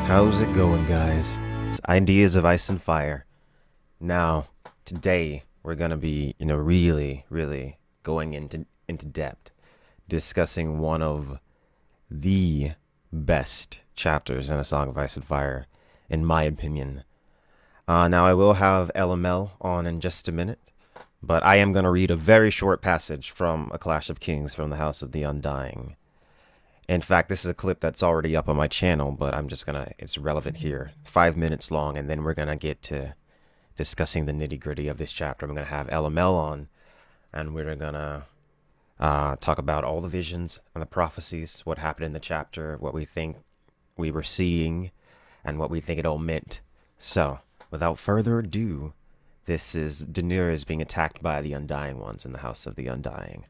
How's it going, guys? It's Ideas of Ice and Fire. Now, today we're gonna be, really going into depth, discussing one of the best chapters in A Song of Ice and Fire, in my opinion. Now I will have LML on in just a minute, but I am gonna read a very short passage from A Clash of Kings from the House of the Undying. In fact, this is a clip that's already up on my channel, but it's relevant here. 5 minutes long, and then we're gonna get to discussing the nitty-gritty of this chapter. I'm gonna have LML on, and we're gonna talk about all the visions and the prophecies, what happened in the chapter, what we think we were seeing, and what we think it all meant. So, without further ado, this is Daenerys being attacked by the Undying Ones in the House of the Undying.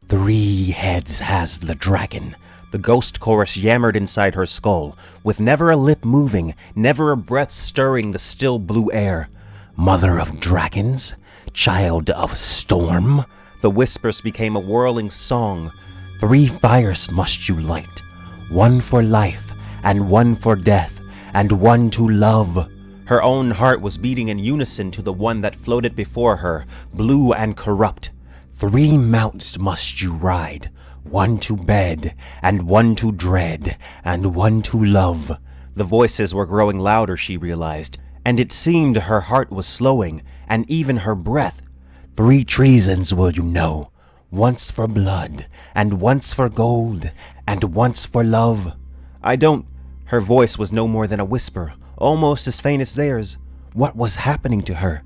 3 heads has the dragon, the ghost chorus yammered inside her skull, with never a lip moving, never a breath stirring the still blue air. Mother of dragons, child of storm, the whispers became a whirling song. 3 fires must you light, 1 for life, and 1 for death, and 1 to love. Her own heart was beating in unison to the one that floated before her, blue and corrupt. 3 mounts must you ride, 1 to bed, and 1 to dread, and 1 to love. The voices were growing louder, she realized, and it seemed her heart was slowing, and even her breath. 3 treasons will you know, once for blood, and once for gold, and once for love. I don't... Her voice was no more than a whisper, almost as faint as theirs. What was happening to her?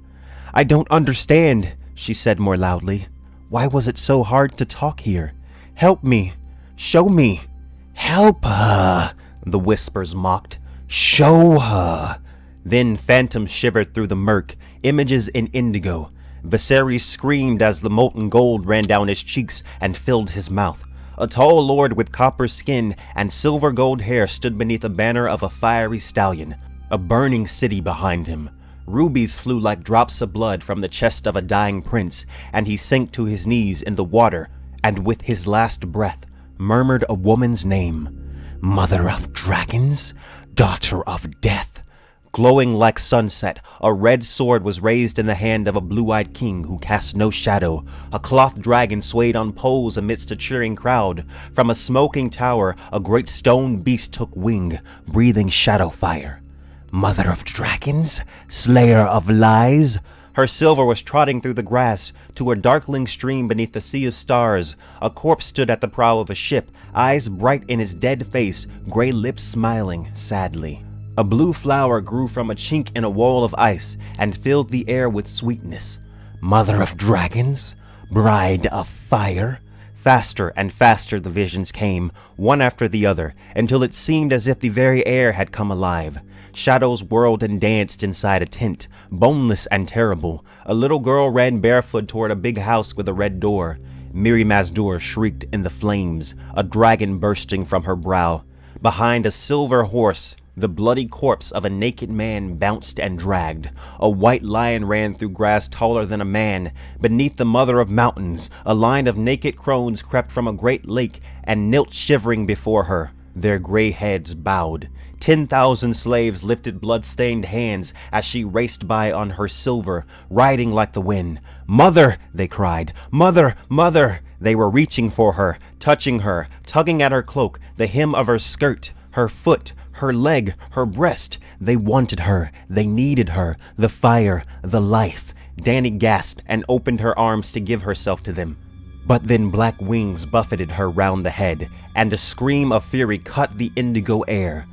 I don't understand, she said more loudly. Why was it so hard to talk here? Help me. Show me. Help her, the whispers mocked. Show her. Then phantoms shivered through the murk, images in indigo. Viserys screamed as the molten gold ran down his cheeks and filled his mouth. A tall lord with copper skin and silver gold hair stood beneath a banner of a fiery stallion, a burning city behind him. Rubies flew like drops of blood from the chest of a dying prince, and he sank to his knees in the water, and with his last breath, murmured a woman's name. Mother of dragons, daughter of death. Glowing like sunset, a red sword was raised in the hand of a blue-eyed king who cast no shadow. A cloth dragon swayed on poles amidst a cheering crowd. From a smoking tower, a great stone beast took wing, breathing shadow fire. Mother of dragons, slayer of lies. Her silver was trotting through the grass to a darkling stream beneath the sea of stars. A corpse stood at the prow of a ship, eyes bright in his dead face, gray lips smiling sadly. A blue flower grew from a chink in a wall of ice and filled the air with sweetness. Mother of dragons, bride of fire. Faster and faster the visions came, one after the other, until it seemed as if the very air had come alive. Shadows whirled and danced inside a tent, boneless and terrible. A little girl ran barefoot toward a big house with a red door. Miri Mazdur shrieked in the flames, a dragon bursting from her brow. Behind a silver horse, the bloody corpse of a naked man bounced and dragged. A white lion ran through grass taller than a man. Beneath the mother of mountains, a line of naked crones crept from a great lake and knelt shivering before her, their gray heads bowed. 10,000 slaves lifted blood-stained hands as she raced by on her silver, riding like the wind. Mother, they cried. Mother, mother! They were reaching for her, touching her, tugging at her cloak, the hem of her skirt, her foot, her leg, her breast. They wanted her, they needed her, the fire, the life. Dany gasped and opened her arms to give herself to them. But then black wings buffeted her round the head, and a scream of fury cut the indigo air.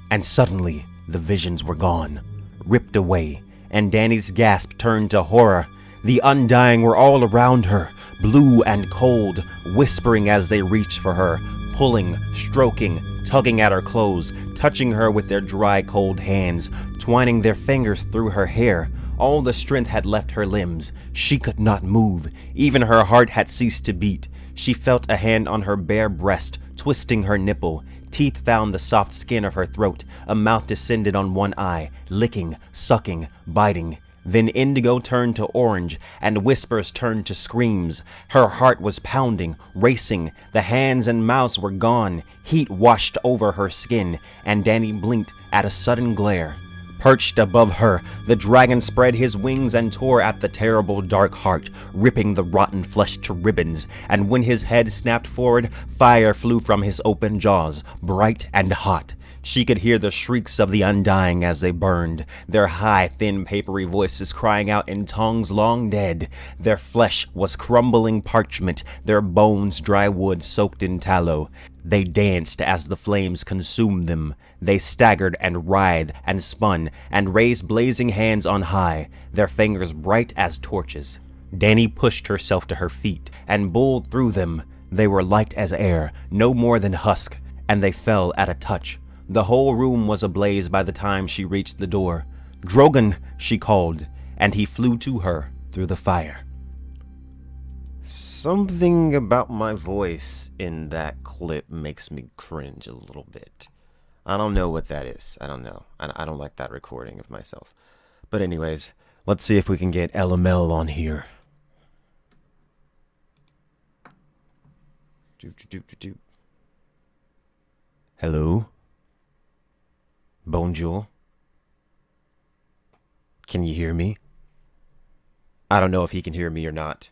And suddenly, the visions were gone, ripped away, and Dany's gasp turned to horror. The Undying were all around her, blue and cold, whispering as they reached for her, pulling, stroking, tugging at her clothes, touching her with their dry, cold hands, twining their fingers through her hair. All the strength had left her limbs. She could not move. Even her heart had ceased to beat. She felt a hand on her bare breast, twisting her nipple. Teeth found the soft skin of her throat. A mouth descended on one eye, licking, sucking, biting. Then indigo turned to orange, and whispers turned to screams. Her heart was pounding, racing. The hands and mouths were gone. Heat washed over her skin, and Danny blinked at a sudden glare. Perched above her, the dragon spread his wings and tore at the terrible dark heart, ripping the rotten flesh to ribbons, and when his head snapped forward, fire flew from his open jaws, bright and hot. She could hear the shrieks of the Undying as they burned, their high, thin, papery voices crying out in tongues long dead. Their flesh was crumbling parchment, their bones dry wood soaked in tallow. They danced as the flames consumed them. They staggered and writhed and spun and raised blazing hands on high, their fingers bright as torches. Danny pushed herself to her feet and bowled through them. They were light as air, no more than husk, and they fell at a touch. The whole room was ablaze by the time she reached the door. "Drogon," she called, and he flew to her through the fire. Something about my voice in that clip makes me cringe a little bit. I don't know what that is. I don't know. I don't like that recording of myself. But anyways, let's see if we can get LML on here. Hello? Bonjour? Can you hear me? I don't know if he can hear me or not.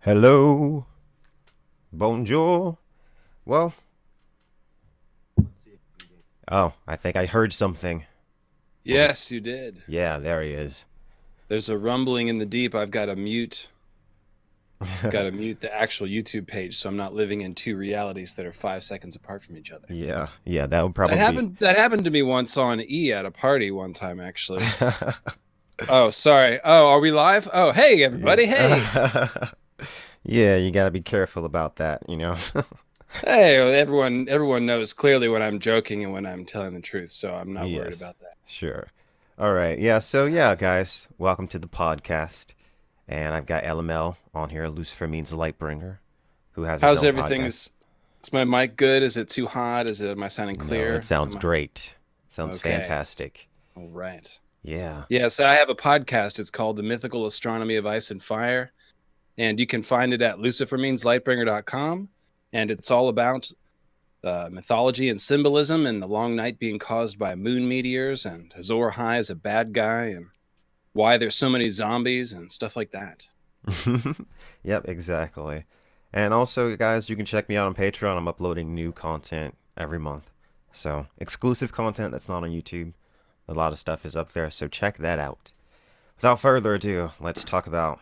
Hello? Bonjour? Well, oh, I think I heard something. Yes, you did. Yeah, there he is. There's a rumbling in the deep. I've got to mute. Got to mute the actual YouTube page, so I'm not living in two realities that are 5 seconds apart from each other. Yeah, that would probably That happened to me once on E at a party one time, actually. Oh, sorry. Oh, are we live? Oh, hey everybody. Hey. Yeah, you gotta be careful about that, you know. Hey, everyone knows clearly when I'm joking and when I'm telling the truth, so I'm not worried about that. Sure. All right. Yeah. So yeah, guys, welcome to the podcast. And I've got LML on here, Lucifer Means Lightbringer, who has How's his own everything? podcast. Is my mic good? Is it too hot? Am I sounding clear? No, it sounds great. Sounds fantastic. All right. Yeah. Yeah, so I have a podcast. It's called The Mythical Astronomy of Ice and Fire. And you can find it at lucifermeanslightbringer.com. And it's all about mythology and symbolism and the long night being caused by moon meteors and Azor Ahai is a bad guy and why there's so many zombies and stuff like that. Yep, exactly. And also, guys, you can check me out on Patreon. I'm uploading new content every month. So, exclusive content that's not on YouTube. A lot of stuff is up there, so check that out. Without further ado, let's talk about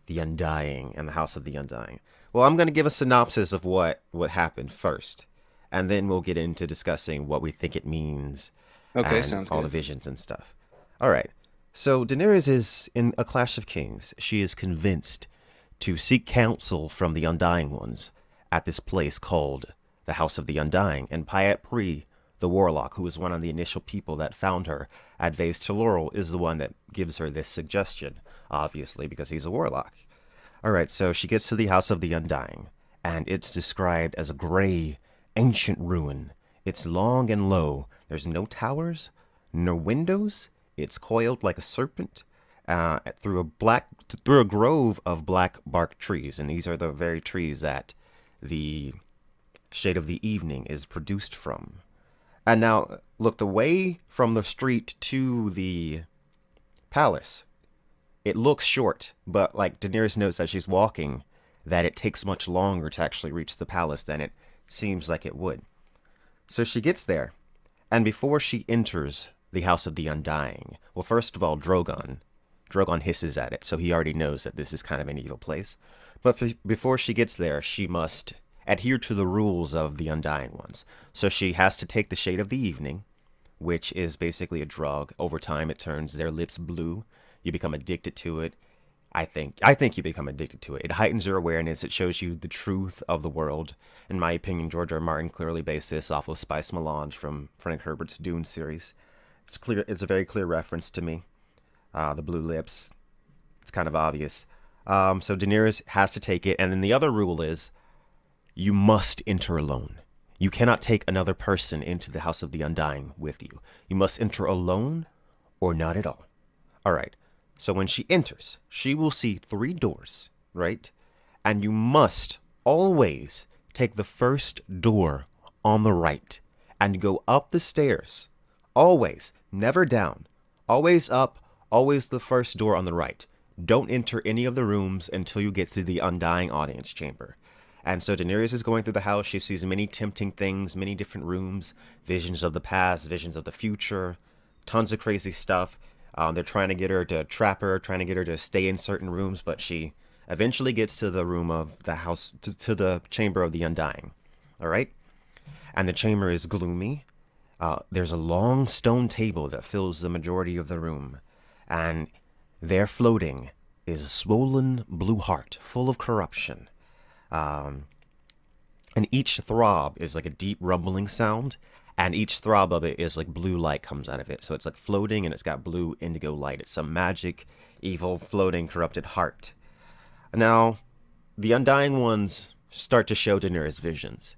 the Undying and the House of the Undying. Well, I'm going to give a synopsis of what happened first, and then we'll get into discussing what we think it means. Okay, and sounds all good. the visions and stuff. All right. So Daenerys is in A Clash of Kings. She is convinced to seek counsel from the Undying Ones at this place called the House of the Undying. And Pyat Pri, the warlock, who was one of the initial people that found her at Vase Laurel, is the one that gives her this suggestion, obviously, because he's a warlock. All right, so she gets to the House of the Undying, and it's described as a gray, ancient ruin. It's long and low. There's no towers, no windows. It's coiled like a serpent through a grove of black bark trees, and these are the very trees that the Shade of the Evening is produced from. And now, look, the way from the street to the palace, it looks short, but like Daenerys notes as she's walking, that it takes much longer to actually reach the palace than it seems like it would. So she gets there, and before she enters the House of the Undying, well, first of all, Drogon hisses at it, so he already knows that this is kind of an evil place. But before she gets there, she must adhere to the rules of the Undying Ones. So she has to take the Shade of the Evening, which is basically a drug. Over time, it turns their lips blue. You become addicted to it. I think you become addicted to it. It heightens your awareness. It shows you the truth of the world. In my opinion, George R. R. Martin clearly based this off of Spice Melange from Frank Herbert's Dune series. It's clear. It's a very clear reference to me. The blue lips. It's kind of obvious. So Daenerys has to take it. And then the other rule is you must enter alone. You cannot take another person into the House of the Undying with you. You must enter alone or not at all. All right. So when she enters, she will see 3 doors, right? And you must always take the first door on the right and go up the stairs. Always, never down. Always up, always the first door on the right. Don't enter any of the rooms until you get to the Undying audience chamber. And so Daenerys is going through the house. She sees many tempting things, many different rooms, visions of the past, visions of the future, tons of crazy stuff. They're trying to get her to trap her, trying to get her to stay in certain rooms, but she eventually gets to the room of the house, to the chamber of the Undying. All right? And the chamber is gloomy. There's a long stone table that fills the majority of the room. And there floating is a swollen blue heart full of corruption. And each throb is like a deep rumbling sound. And each throb of it is like blue light comes out of it. So it's like floating and it's got blue indigo light. It's some magic, evil, floating, corrupted heart. Now, the Undying ones start to show Daenerys visions.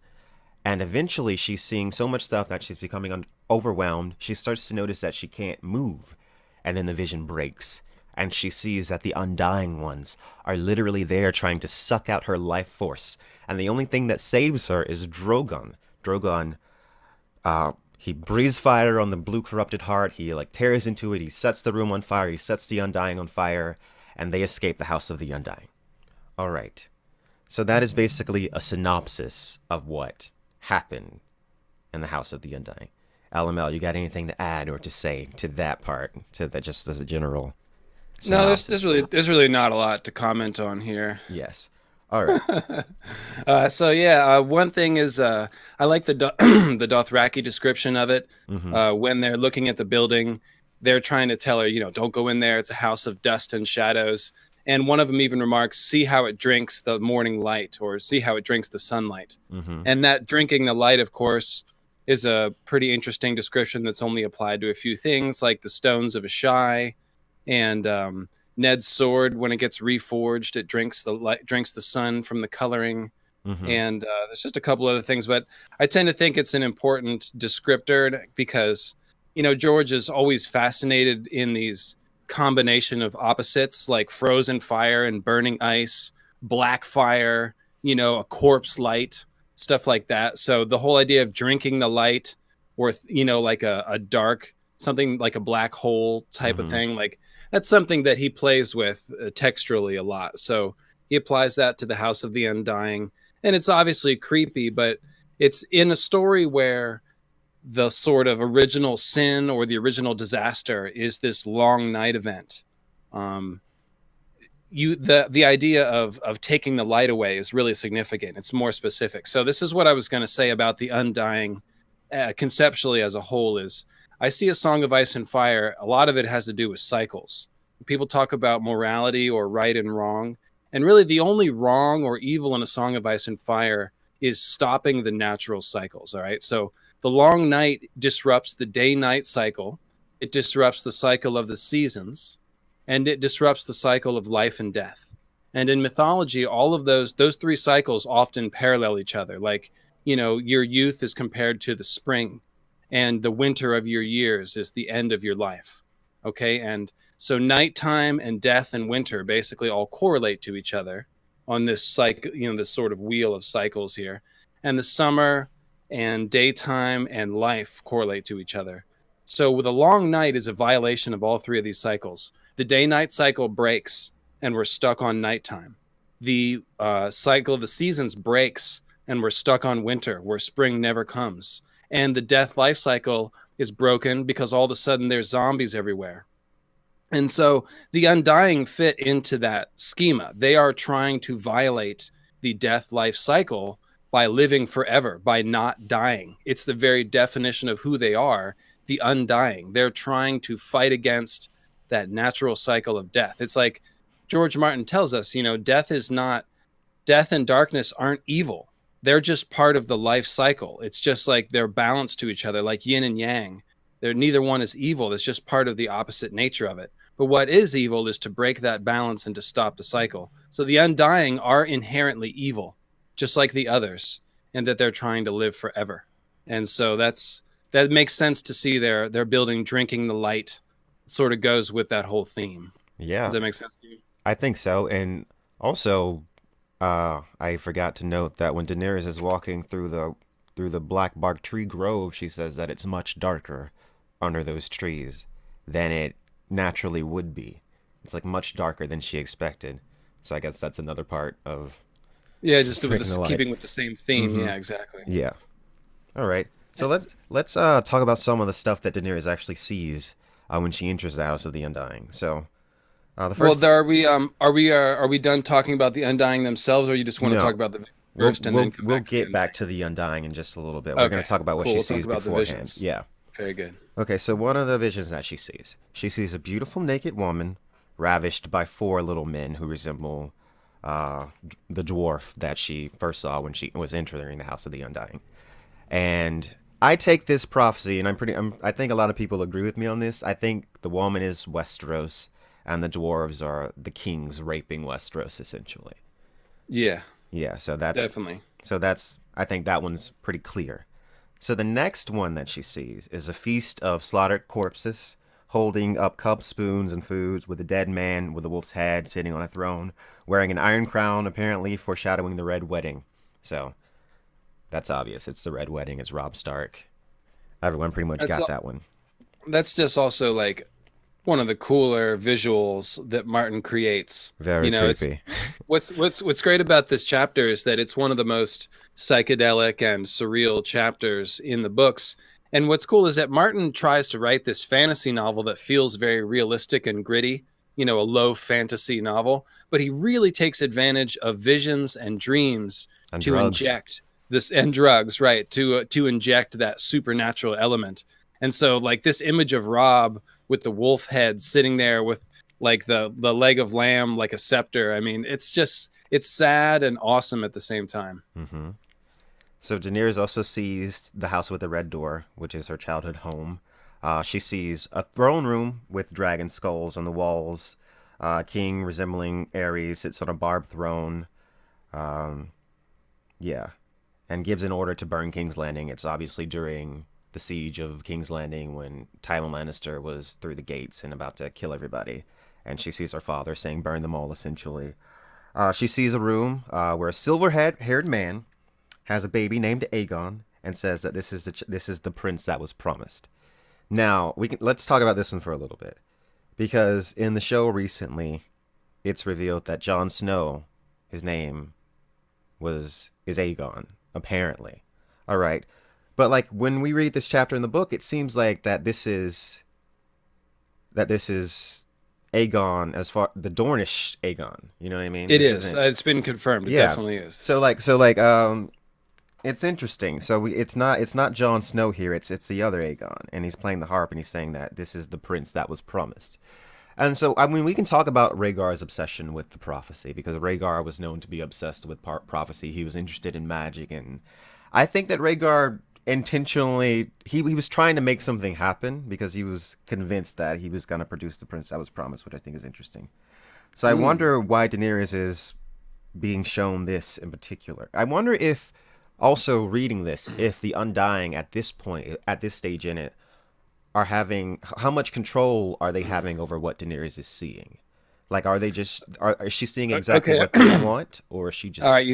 And eventually she's seeing so much stuff that she's becoming overwhelmed. She starts to notice that she can't move. And then the vision breaks. And she sees that the Undying ones are literally there trying to suck out her life force. And the only thing that saves her is Drogon. Drogon, he breathes fire on the blue corrupted heart. He like tears into it. He sets the room on fire. He sets the Undying on fire. And they escape the House of the Undying. All right. So that is basically a synopsis of what happened in the House of the Undying. LML, you got anything to add or to say to that part? To that, just as a general synopsis? No, there's really not a lot to comment on here. Yes. All right. One thing is I like the the Dothraki description of it. When they're looking at the building, they're trying to tell her, don't go in there. It's a house of dust and shadows. And one of them even remarks, see how it drinks the morning light, or see how it drinks the sunlight. And that drinking the light, of course, is a pretty interesting description that's only applied to a few things, like the stones of Ashai and Ned's sword. When it gets reforged, it drinks the light, drinks the sun from the coloring. And there's just a couple other things, but I tend to think it's an important descriptor because, George is always fascinated in these combination of opposites like frozen fire and burning ice, black fire, a corpse light, stuff like that. So the whole idea of drinking the light, or like a dark, something like a black hole type of thing, like that's something that he plays with texturally a lot. So he applies that to the House of the Undying, and it's obviously creepy, but it's in a story where the sort of original sin or the original disaster is this long night event. The idea of taking the light away is really significant. It's more specific. So this is what I was going to say about the Undying conceptually as a whole is I see A Song of Ice and Fire. A lot of it has to do with cycles. People talk about morality or right and wrong. And really the only wrong or evil in A Song of Ice and Fire is stopping the natural cycles. All right. So the long night disrupts the day-night cycle. It disrupts the cycle of the seasons, and it disrupts the cycle of life and death. And in mythology, all of those 3 cycles often parallel each other. Like, your youth is compared to the spring, and the winter of your years is the end of your life. Okay, and so nighttime and death and winter basically all correlate to each other on this cycle, this sort of wheel of cycles here. And the summer and daytime and life correlate to each other. So with a long night is a violation of all 3 of these cycles. The day-night cycle breaks and we're stuck on nighttime. The cycle of the seasons breaks and we're stuck on winter, where spring never comes. And the death life cycle is broken because all of a sudden there's zombies everywhere. And so the Undying fit into that schema. They are trying to violate the death life cycle by living forever, by not dying. It's the very definition of who they are, the Undying. They're trying to fight against that natural cycle of death. It's like George Martin tells us, death and darkness aren't evil. They're just part of the life cycle. It's just like they're balanced to each other, like yin and yang. Neither one is evil. It's just part of the opposite nature of it. But what is evil is to break that balance and to stop the cycle. So the Undying are inherently evil, just like the others, and that they're trying to live forever. And so that makes sense to see they're building drinking the light sort of goes with that whole theme. Does Yeah, that make sense to you? I think so. And also, I forgot to note that when Daenerys is walking through the black bark tree grove, she says that it's much darker under those trees than it naturally would be. It's like much darker than she expected. So I guess that's another part of Yeah, just with breaking the this, light. keeping with the same theme. Mm-hmm. Yeah, exactly. Yeah. All right. So let's talk about some of the stuff that Daenerys actually sees when she enters the House of the Undying. So the Well, first there are we done talking about the Undying themselves, or you just want to talk no, about the first and then come we'll back to the get back Undying? to the Undying in just a little bit. We're going Okay, to talk about what cool. she We'll talk sees about the beforehand. visions. Yeah. Very good. Okay, so one of the visions that she sees a beautiful naked woman ravished by four little men who resemble the dwarf that she first saw when she was entering the House of the Undying. And I take this prophecy, and I think a lot of people agree with me on this. I think the woman is Westeros, and the dwarves are the kings raping Westeros, essentially. Yeah, Yeah, definitely. I think that one's pretty clear. So the next one that she sees is a feast of slaughtered corpses, holding up cups, spoons, and foods, with a dead man with a wolf's head sitting on a throne, wearing an iron crown, apparently foreshadowing the Red Wedding. So that's obvious. It's the Red Wedding. It's Robb Stark. Everyone pretty much That's got that one. that's just also like one of the cooler visuals that Martin creates. Very You know, it's creepy. what's great about this chapter is that it's one of the most psychedelic and surreal chapters in the books. And what's cool is that Martin tries to write this fantasy novel that feels very realistic and gritty, you know, a low fantasy novel, but he really takes advantage of visions and dreams And to drugs. inject this and drugs, right, to inject that supernatural element. And so like this image of Rob with the wolf head sitting there with like the leg of lamb like a scepter. I mean, it's sad and awesome at the same time. Mm-hmm. So Daenerys also sees the house with the red door, which is her childhood home. She sees a throne room with dragon skulls on the walls. King resembling Ares sits on a barbed throne. Um, yeah, and gives an order to burn King's Landing. It's obviously during the siege of King's Landing when Tywin Lannister was through the gates and about to kill everybody. And she sees her father saying, "Burn them all," essentially. She sees a room where a silver-haired man has a baby named Aegon and says that this is the prince that was promised. Now let's talk about this one for a little bit because in the show recently, it's revealed that Jon Snow, his name is Aegon apparently. All right, but like when we read this chapter in the book, it seems like that this is Aegon as far the Dornish Aegon. You know what I mean? It This is. isn't. It's been confirmed. It Yeah. definitely is. So it's interesting. It's not Jon Snow here. It's the other Aegon, and he's playing the harp, and he's saying that this is the prince that was promised. And so I mean, we can talk about Rhaegar's obsession with the prophecy because Rhaegar was known to be obsessed with prophecy. He was interested in magic, and I think that Rhaegar intentionally he was trying to make something happen because he was convinced that he was going to produce the prince that was promised, which I think is interesting. So I Mm. wonder why Daenerys is being shown this in particular. I wonder if also reading this, if the Undying at this point, at this stage in it, are having how much control are they having over what Daenerys is seeing? Like, are they just is she seeing exactly Okay. what they want, or is she All just right.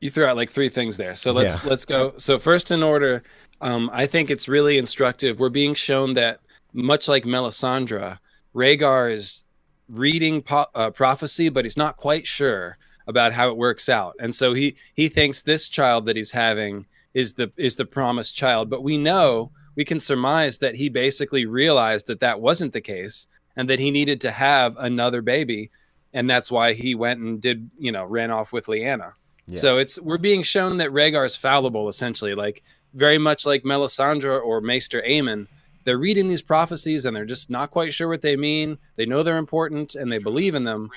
You threw out like three things there. So yeah let's go. So first in order, I think it's really instructive. We're being shown that much like Melisandre, Rhaegar is reading prophecy, but he's not quite sure about how it works out, and so he thinks this child that he's having is the promised child. But we can surmise that he basically realized that that wasn't the case, and that he needed to have another baby, and that's why he went and did ran off with Lyanna. So yes it's we're being shown that Rhaegar is fallible, essentially, like very much like Melisandre or Maester Aemon. They're reading these prophecies and they're just not quite sure what they mean. They know they're important and they believe in them,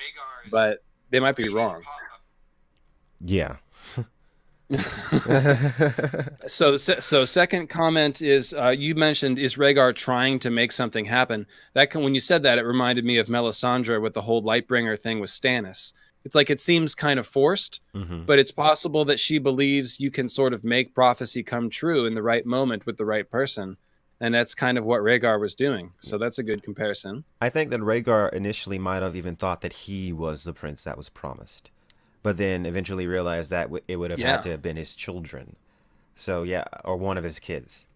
but they might be wrong. yeah So second comment is you mentioned is Rhaegar trying to make something happen. When you said that, it reminded me of Melisandre with the whole Lightbringer thing with Stannis. It's like it seems kind of forced, hmm but it's possible that she believes you can sort of make prophecy come true in the right moment with the right person. And that's kind of what Rhaegar was doing. So that's a good comparison. I think that Rhaegar initially might have even thought that he was the prince that was promised, but then eventually realized that it would have had Yeah. to have been his children. So yeah, or one of his kids.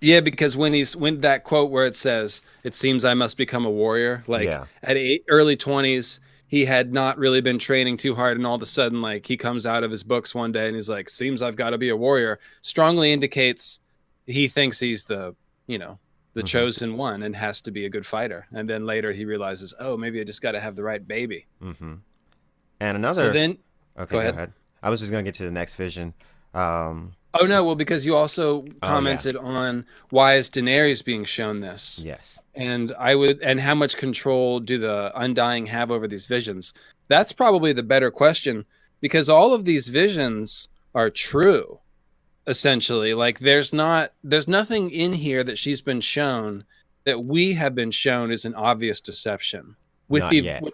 Yeah, because when that quote where it says, "It seems I must become a warrior," like Yeah. at early 20s, he had not really been training too hard, and all of a sudden, like he comes out of his books one day and he's like, "Seems I've got to be a warrior." Strongly indicates he thinks he's the Hmm. chosen one and has to be a good fighter. And then later he realizes, oh, maybe I just got to have the right baby. Hmm. And So another. then, Okay, go go ahead. ahead. I was just gonna get to the next vision. Um. Oh no, well, because you also Oh yeah. commented on why is Daenerys being shown this, Yes. and how much control do the Undying have over these visions? That's probably the better question, because all of these visions are true, essentially. Like there's nothing in here that she's been shown that we have been shown is an obvious deception, with Not the yet.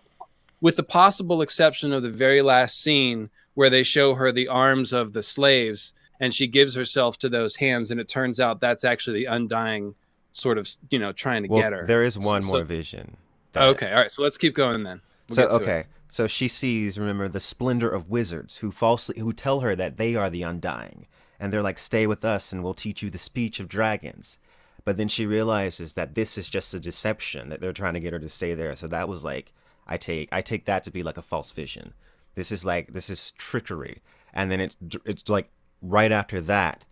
with the possible exception of the very last scene where they show her the arms of the slaves and she gives herself to those hands, and it turns out that's actually the Undying sort of trying to Well, get her. there is So, one more so vision. That. okay, all right, so let's keep going then. We'll So get to it. okay. So she sees, remember, the splendor of wizards who tell her that they are the Undying, and they're like, "Stay with us, and we'll teach you the speech of dragons." But then she realizes that this is just a deception, that they're trying to get her to stay there. So that was like, I take that to be like a false vision. This is trickery. And then it's like right after that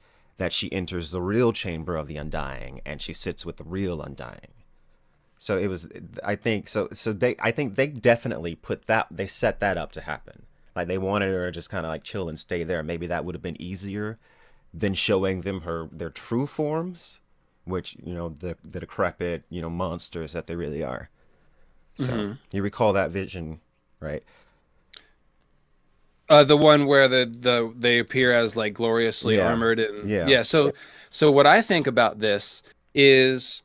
she enters the real chamber of the Undying, and she sits with the real Undying. So it was, I think, I think they definitely they set that up to happen. Like they wanted her to just kind of like chill and stay there. Maybe that would have been easier than showing them their true forms, which, the decrepit, monsters that they really are. So you recall that vision, right? The one where they appear as like gloriously Yeah. armored, and Yeah. yeah. So what I think about this is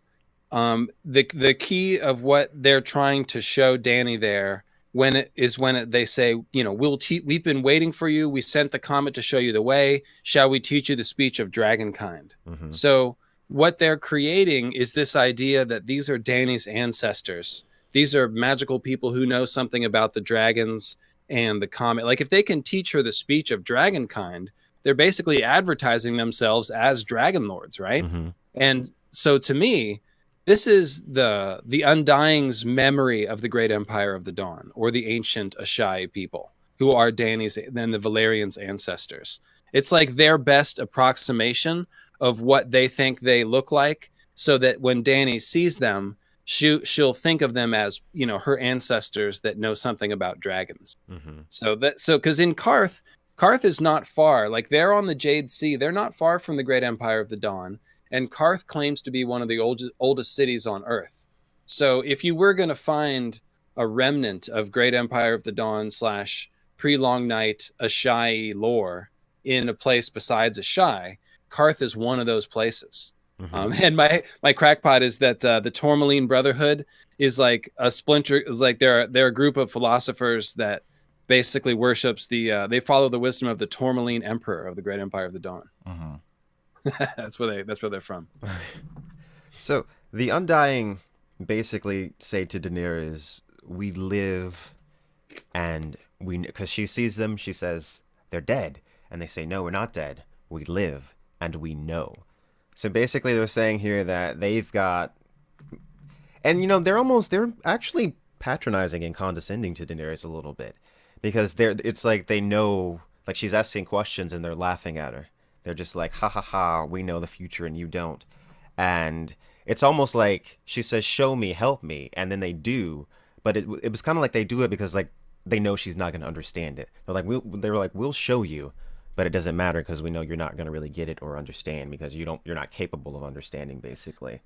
the key of what they're trying to show Dany there they say, we've been waiting for you. We sent the comet to show you the way. Shall we teach you the speech of dragonkind? Hmm. So what they're creating is this idea that these are Dany's ancestors. These are magical people who know something about the dragons and the comet. Like if they can teach her the speech of dragonkind, they're basically advertising themselves as dragon lords, right? Hmm. And so to me, this is the Undying's memory of the great empire of the Dawn, or the ancient Ashai people, who are Dany's and the Valerian's ancestors. It's like their best approximation of what they think they look like, so that when Dany sees them, she'll think of them as her ancestors that know something about dragons. Hmm. So because in Karth is not far. Like they're on the Jade Sea. They're not far from the great empire of the Dawn. And Karth claims to be one of the oldest cities on Earth. So if you were going to find a remnant of Great Empire of the Dawn / pre-Long Night Ashai lore in a place besides Ashai, Karth is one of those places. Hmm. And my crackpot is that the Tourmaline Brotherhood is like a splinter. Is like they're a group of philosophers that basically worships they follow the wisdom of the Tourmaline Emperor of the Great Empire of the Dawn. Hmm. That's where they're from. So the Undying basically say to Daenerys, "We live, and because she sees them, she says they're dead, and they say, no, we're not dead. We live, and we know." So basically, they're saying here that they've got, and they're actually patronizing and condescending to Daenerys a little bit, because it's like they know, like she's asking questions and they're laughing at her. They're just like, ha ha ha, we know the future and you don't. And it's almost like she says, show me, help me. And then they do. But it was kind of like they do it because like they know she's not going to understand it. They were like, we'll show you, but it doesn't matter because we know you're not going to really get it or understand because you're not capable of understanding, basically.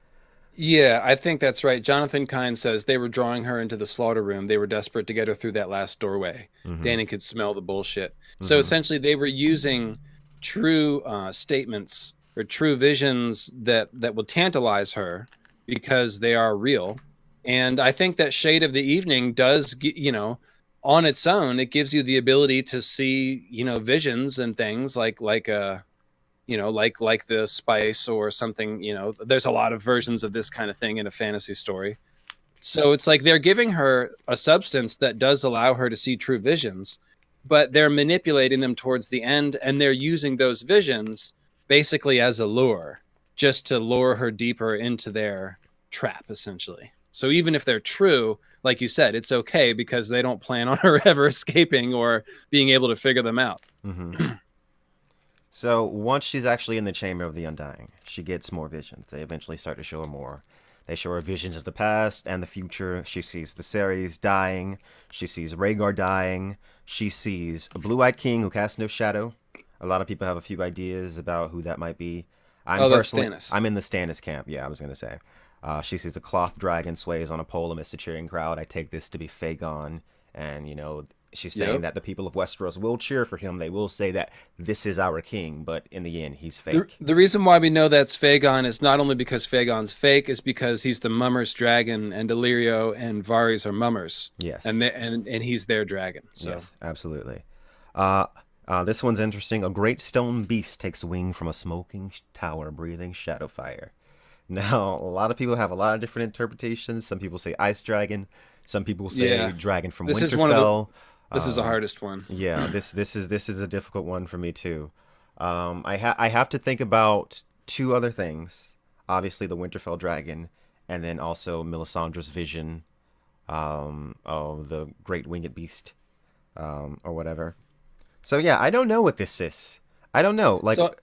Yeah, I think that's right. Jonathan Kind says they were drawing her into the slaughter room. They were desperate to get her through that last doorway. Mm-hmm. Danny could smell the bullshit. So Mm-hmm. essentially, they were using true statements or true visions that will tantalize her because they are real. And I think that Shade of the Evening does, on its own, it gives you the ability to see, visions and things like like the spice or something. There's a lot of versions of this kind of thing in a fantasy story. So it's like they're giving her a substance that does allow her to see true visions, but they're manipulating them towards the end, and they're using those visions basically as a lure, just to lure her deeper into their trap, essentially. So even if they're true, like you said, it's okay because they don't plan on her ever escaping or being able to figure them out. So once she's actually in the chamber of the Undying, she gets more visions. They eventually start to show her more. They show her visions of the past and the future. She sees Viserys dying. She sees Rhaegar dying. She sees a blue-eyed king who casts no shadow. A lot of people have a few ideas about who that might be. That's Stannis. I'm in the Stannis camp. Yeah, I was gonna say. She sees a cloth dragon sways on a pole amidst a cheering crowd. I take this to be Fagon, and she's saying that the people of Westeros will cheer for him. They will say that this is our king, but in the end, he's fake. The reason why we know that's Fagon is not only because Fagon's fake, is because he's the Mummers dragon, and Illyrio and Varys are Mummers. Yes. And he's their dragon. So. Yes, absolutely. This one's interesting. A great stone beast takes wing from a smoking tower, breathing shadow fire. Now, a lot of people have a lot of different interpretations. Some people say ice dragon. Some people say dragon from Winterfell. This is the hardest one. Yeah, this is a difficult one for me too. I have to think about two other things. Obviously, the Winterfell dragon, and then also Melisandre's vision of the great winged beast, or whatever. So yeah, I don't know what this is. I don't know. So,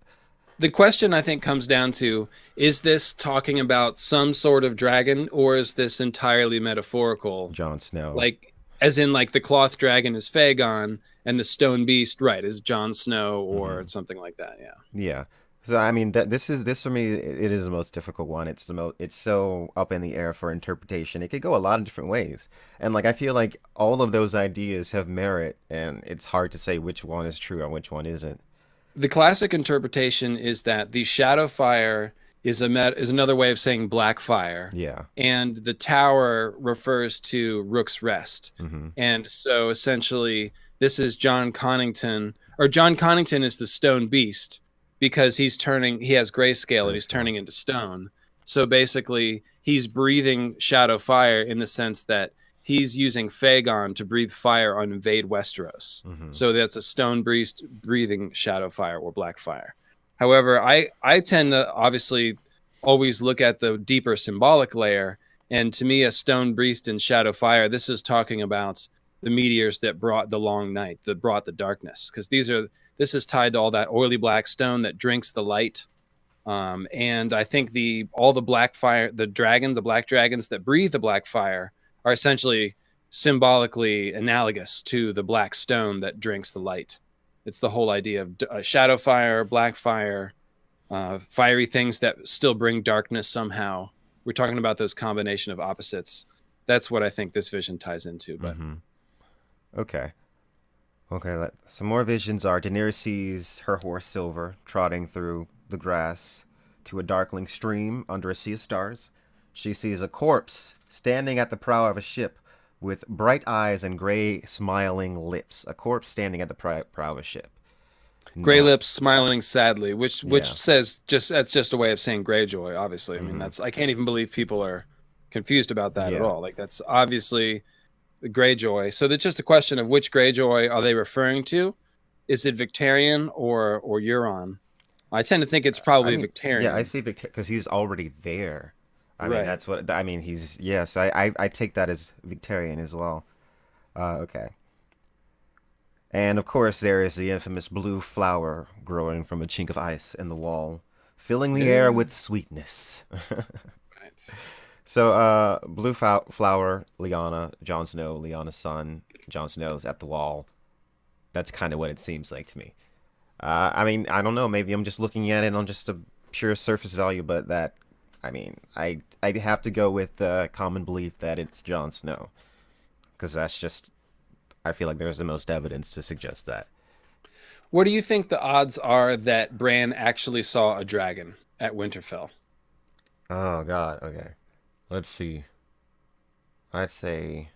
the question I think comes down to, is this talking about some sort of dragon, or is this entirely metaphorical? Jon Snow. As in the cloth dragon is Fagon and the stone beast, right, is Jon Snow or something like that. Yeah. Yeah. So I mean, this for me, it is the most difficult one. It's so up in the air for interpretation. It could go a lot of different ways, and I feel like all of those ideas have merit, and it's hard to say which one is true and which one isn't. The classic interpretation is that the shadow fire is another way of saying black fire. Yeah. And the tower refers to Rook's Rest. And so essentially this is John Connington is the stone beast because he has grayscale and he's turning into stone. So basically he's breathing shadow fire in the sense that he's using Fagon to breathe fire on invade Westeros. So that's a stone beast breathing shadow fire or black fire. However, I tend to obviously always look at the deeper symbolic layer. And to me, a stone beast and shadow fire, this is talking about the meteors that brought the long night, that brought the darkness. Because this is tied to all that oily black stone that drinks the light. And I think all the black fire, the black dragons that breathe the black fire are essentially symbolically analogous to the black stone that drinks the light. It's the whole idea of shadow fire, black fire, fiery things that still bring darkness somehow. We're talking about those combination of opposites. That's what I think this vision ties into. But Okay. Some more visions are Daenerys sees her horse Silver trotting through the grass to a darkling stream under a sea of stars. She sees a corpse standing at the prow of a ship with bright eyes and gray smiling lips. A corpse standing at the prow of a ship. Gray lips, smiling sadly, which says that's just a way of saying Greyjoy. Obviously, I mean I can't even believe people are confused about that at all. That's obviously the Greyjoy. So it's just a question of which Greyjoy are they referring to? Is it Victarion or Euron? I tend to think it's probably Victarion. Yeah, I see Victarion because he's already there. I mean, that's what I mean. I take that as Victarion as well. Okay. And of course, there is the infamous blue flower growing from a chink of ice in the wall, filling the air with sweetness. Right. So, blue flower, Lyanna, Jon Snow, Lyanna's son, Jon Snow's at the wall. That's kind of what it seems like to me. I mean, I don't know. Maybe I'm just looking at it on just a pure surface value, but I'd have to go with the common belief that it's Jon Snow, because I feel like there's the most evidence to suggest that. What do you think the odds are that Bran actually saw a dragon at Winterfell? Oh God, okay. Let's see. I'd say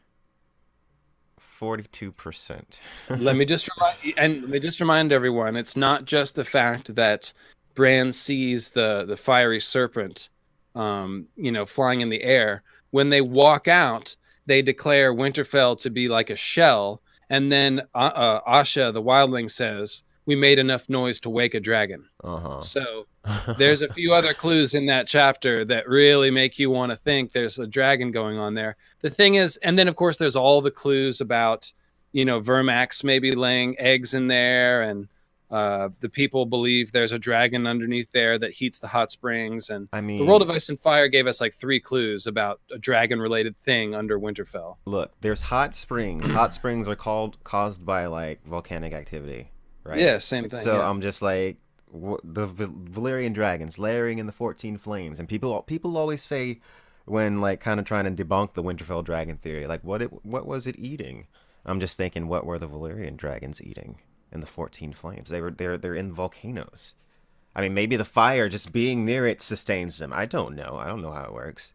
42%. Let me just remind everyone, it's not just the fact that Bran sees the fiery serpent, flying in the air. When they walk out, they declare Winterfell to be like a shell, and then Asha, the wildling, says, "We made enough noise to wake a dragon." Uh So huh. there's a few other clues in that chapter that really make you want to think there's a dragon going on there. The thing is, and then of course there's all the clues about, Vermax maybe laying eggs in there, and the people believe there's a dragon underneath there that heats the hot springs. And I the World of mean, Ice and Fire gave us like 3 clues about a dragon related thing under Winterfell. look, there's hot springs. Hot springs are caused by like volcanic activity, right? Yeah, same thing. So Yeah. I'm just like the Valyrian dragons layering in the 14 flames, and people always say when like kind of trying to debunk the Winterfell dragon theory, like what was it eating? I'm just thinking, what were the Valyrian dragons eating in the 14 flames? They're in volcanoes. I mean, maybe the fire just being near it sustains them. I don't know. I don't know how it works.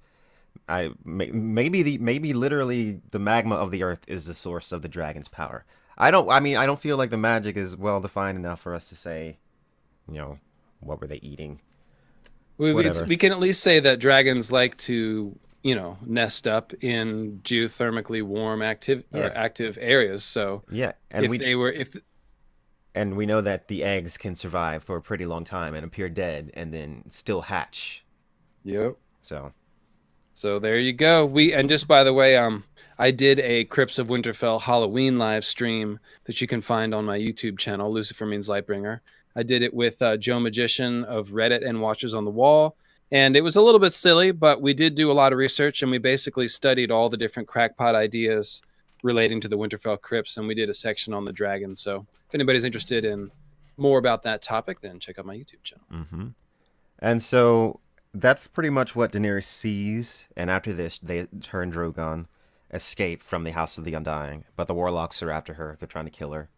Maybe literally the magma of the earth is the source of the dragon's power. I don't feel like the magic is well defined enough for us to say, you know, what were they eating? Whatever. We can at least say that dragons like to, nest up in geothermically warm Yeah. active areas. So Yeah, if they were, if and we know that the eggs can survive for a pretty long time and appear dead and then still hatch. Yep. So, So there you go. And just by the way, I did a Crypts of Winterfell Halloween live stream that you can find on my YouTube channel, Lucifer Means Lightbringer. I did it with Joe Magician of Reddit and Watchers on the Wall, and it was a little bit silly, but we did do a lot of research, and we basically studied all the different crackpot ideas relating to the Winterfell crypts, and we did a section on the dragon. So if anybody's interested in more about that topic, then check out my YouTube channel. and so that's pretty much what Daenerys sees. And after this, her and Drogon escape from the House of the Undying, but the Warlocks are after her. They're trying to kill her.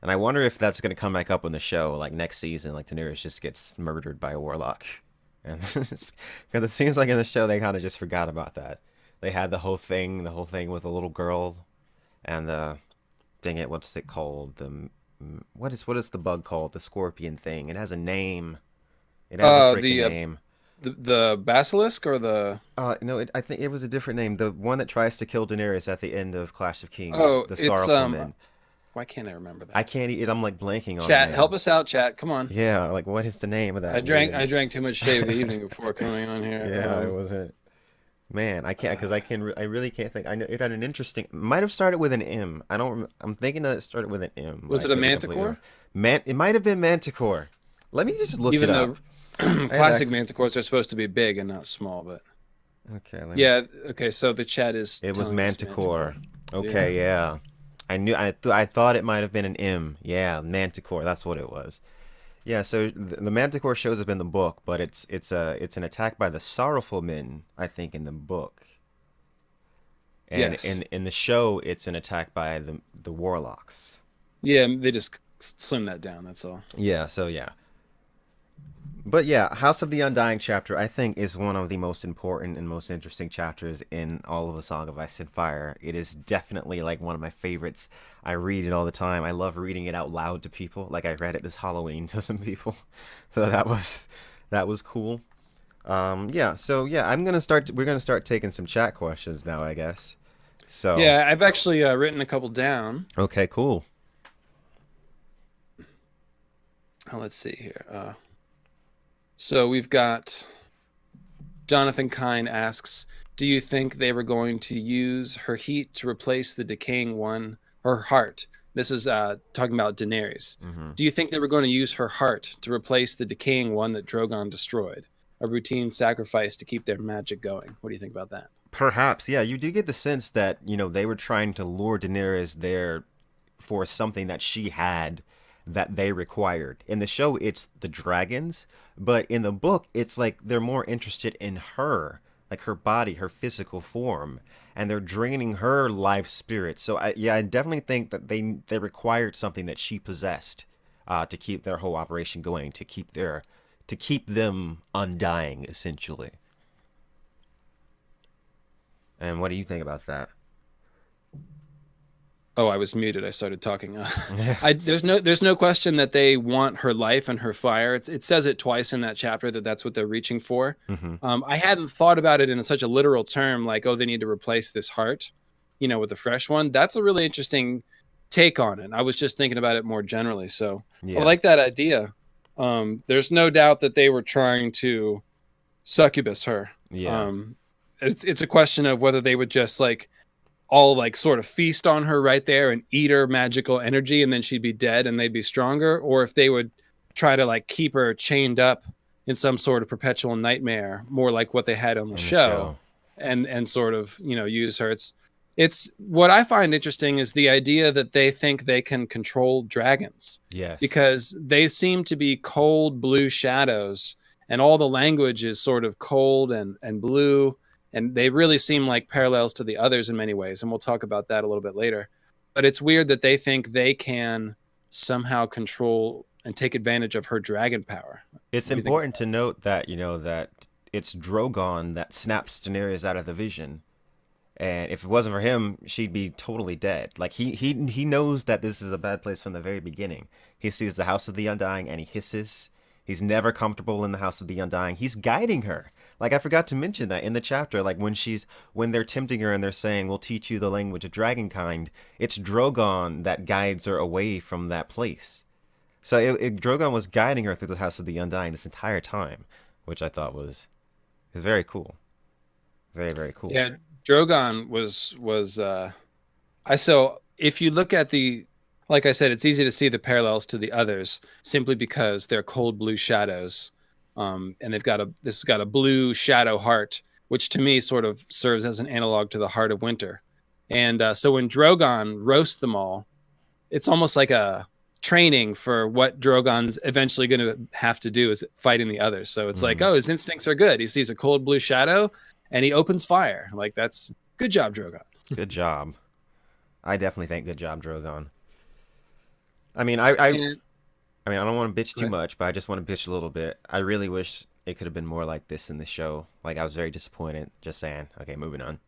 And I wonder if that's going to come back up in the show, like next season, like Daenerys just gets murdered by a warlock. And because it seems like in the show they kind of just forgot about that. They had the whole thing with a little girl, and dang it, what's it called? What is the bug called? The scorpion thing. It has a name. It has a freaking The name. the basilisk or the No, I think it was a different name. The one that tries to kill Daenerys at the end of Clash of Kings. oh, The it's sorrowful men. why can't I remember I that? can't. I'm like blanking on the Chat, help name. us out, chat. Come on. Yeah, like what is the name of that I weird? drank too much shave of the evening before coming on here. Yeah, it wasn't. Man, I can't because I really can't think. I know it had an interesting. Might have started with an M. I don't. I'm thinking that it started with an M, but Was I it a could be completely wrong. manticore? It might have been Manticore. Let me just look it Even up. though I had classic access. manticores are supposed to be big and not small, but Okay, let me. yeah, okay, so the chat is It was telling us Manticore. Yeah. Okay, yeah. I thought it might have been an M. Yeah, Manticore. That's what it was. Yeah, so the Manticore shows up in the book, but it's an attack by the Sorrowful Men, I think, in the book. And Yes. in the show, it's an attack by the Warlocks. Yeah, they just slim that down, that's all. Yeah, so yeah. But yeah, House of the Undying chapter, I think, is one of the most important and most interesting chapters in all of the Song of Ice and Fire. It is definitely like one of my favorites. I read it all the time. I love reading it out loud to people. Like I read it this Halloween to some people. So that was cool. Yeah, so yeah, we're gonna start taking some chat questions now, I guess. So, Yeah, I've actually written a couple down. okay, cool. Let's see here. So we've got Jonathan Kine asks, do you think they were going to use her heat to replace the decaying one, her heart? This is talking about Daenerys. Hmm. Do you think they were going to use her heart to replace the decaying one that Drogon destroyed? A routine sacrifice to keep their magic going. What do you think about that? Perhaps, yeah, you do get the sense that, they were trying to lure Daenerys there for something that she had that they required. In the show, it's the dragons, but in the book, it's like they're more interested in her, like her body, her physical form, and they're draining her life spirit. So, I definitely think that they required something that she possessed to keep their whole operation going, to keep them undying, essentially. And what do you think about that? Oh, I was muted. I started talking. There's no question that they want her life and her fire. It says it twice in that chapter that that's what they're reaching for. Mm-hmm. I hadn't thought about it in such a literal term, like, oh, they need to replace this heart, with a fresh one. That's a really interesting take on it. I was just thinking about it more generally. So I Yeah. like that idea. There's no doubt that they were trying to succubus her. Yeah. It's a question of whether they would just all sort of feast on her right there and eat her magical energy, and then she'd be dead and they'd be stronger, or if they would try to keep her chained up in some sort of perpetual nightmare, more like what they had on the show, and sort of use her. It's what I find interesting is the idea that they think they can control dragons. Yes. Because they seem to be cold blue shadows, and all the language is sort of cold and blue. And they really seem like parallels to the others in many ways. And we'll talk about that a little bit later. But it's weird that they think they can somehow control and take advantage of her dragon power. It's important to note that, that it's Drogon that snaps Daenerys out of the vision. And if it wasn't for him, she'd be totally dead. Like, he knows that this is a bad place from the very beginning. He sees the House of the Undying and he hisses. He's never comfortable in the House of the Undying. He's guiding her. Like, I forgot to mention that in the chapter, like when they're tempting her and they're saying, we'll teach you the language of dragonkind, it's Drogon that guides her away from that place. So Drogon was guiding her through the House of the Undying this entire time, which I thought was very cool. Very, very cool. Yeah, Drogon was so if you look at like I said, it's easy to see the parallels to the others simply because they're cold blue shadows. And this has got a blue shadow heart, which to me sort of serves as an analog to the heart of winter. And so when Drogon roasts them all, it's almost like a training for what Drogon's eventually going to have to do is fighting the others. So it's like, oh, his instincts are good. He sees a cold blue shadow and he opens fire. Like, that's good job, Drogon. Good job. I definitely think good job, Drogon. I mean, I don't want to bitch too much, but I just want to bitch a little bit. I really wish it could have been more like this in the show. Like, I was very disappointed. Just saying. Okay, moving on.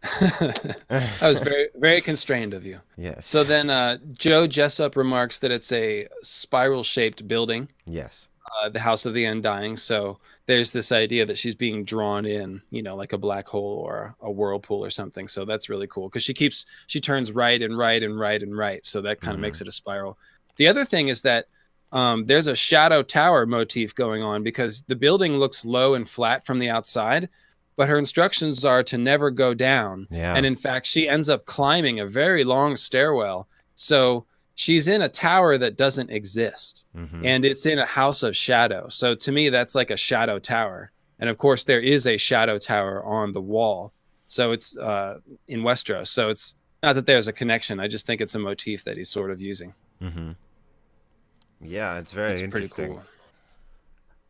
I was very, very constrained of you. Yes. So then Joe Jessup remarks that it's a spiral-shaped building. Yes. The House of the Undying. So there's this idea that she's being drawn in, like a black hole or a whirlpool or something. So that's really cool because she turns right and right and right and right. So that kind of makes it a spiral. The other thing is that there's a shadow tower motif going on because the building looks low and flat from the outside, but her instructions are to never go down. Yeah. And in fact, she ends up climbing a very long stairwell. So she's in a tower that doesn't exist, and it's in a house of shadow. So to me, that's like a shadow tower. And of course, there is a shadow tower on the wall. So it's in Westeros. So it's not that there's a connection. I just think it's a motif that he's sort of using. Mm-hmm. Yeah, it's very interesting. Pretty cool.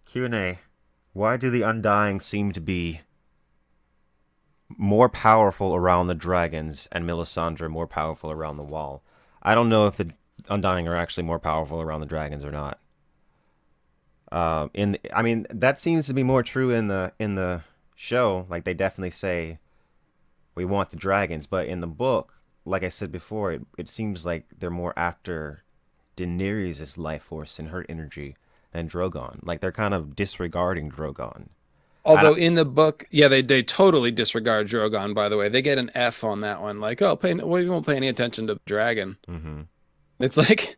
Q&A. Why do the Undying seem to be more powerful around the dragons and Melisandre more powerful around the wall? I don't know if the Undying are actually more powerful around the dragons or not. That seems to be more true in the show. Like, they definitely say we want the dragons, but in the book, like I said before, it seems like they're more after Daenerys' life force and her energy than Drogon. Like, they're kind of disregarding Drogon. Although in the book, yeah, they totally disregard Drogon, by the way. They get an F on that one. Like, we won't pay any attention to the dragon. Mm-hmm. It's like,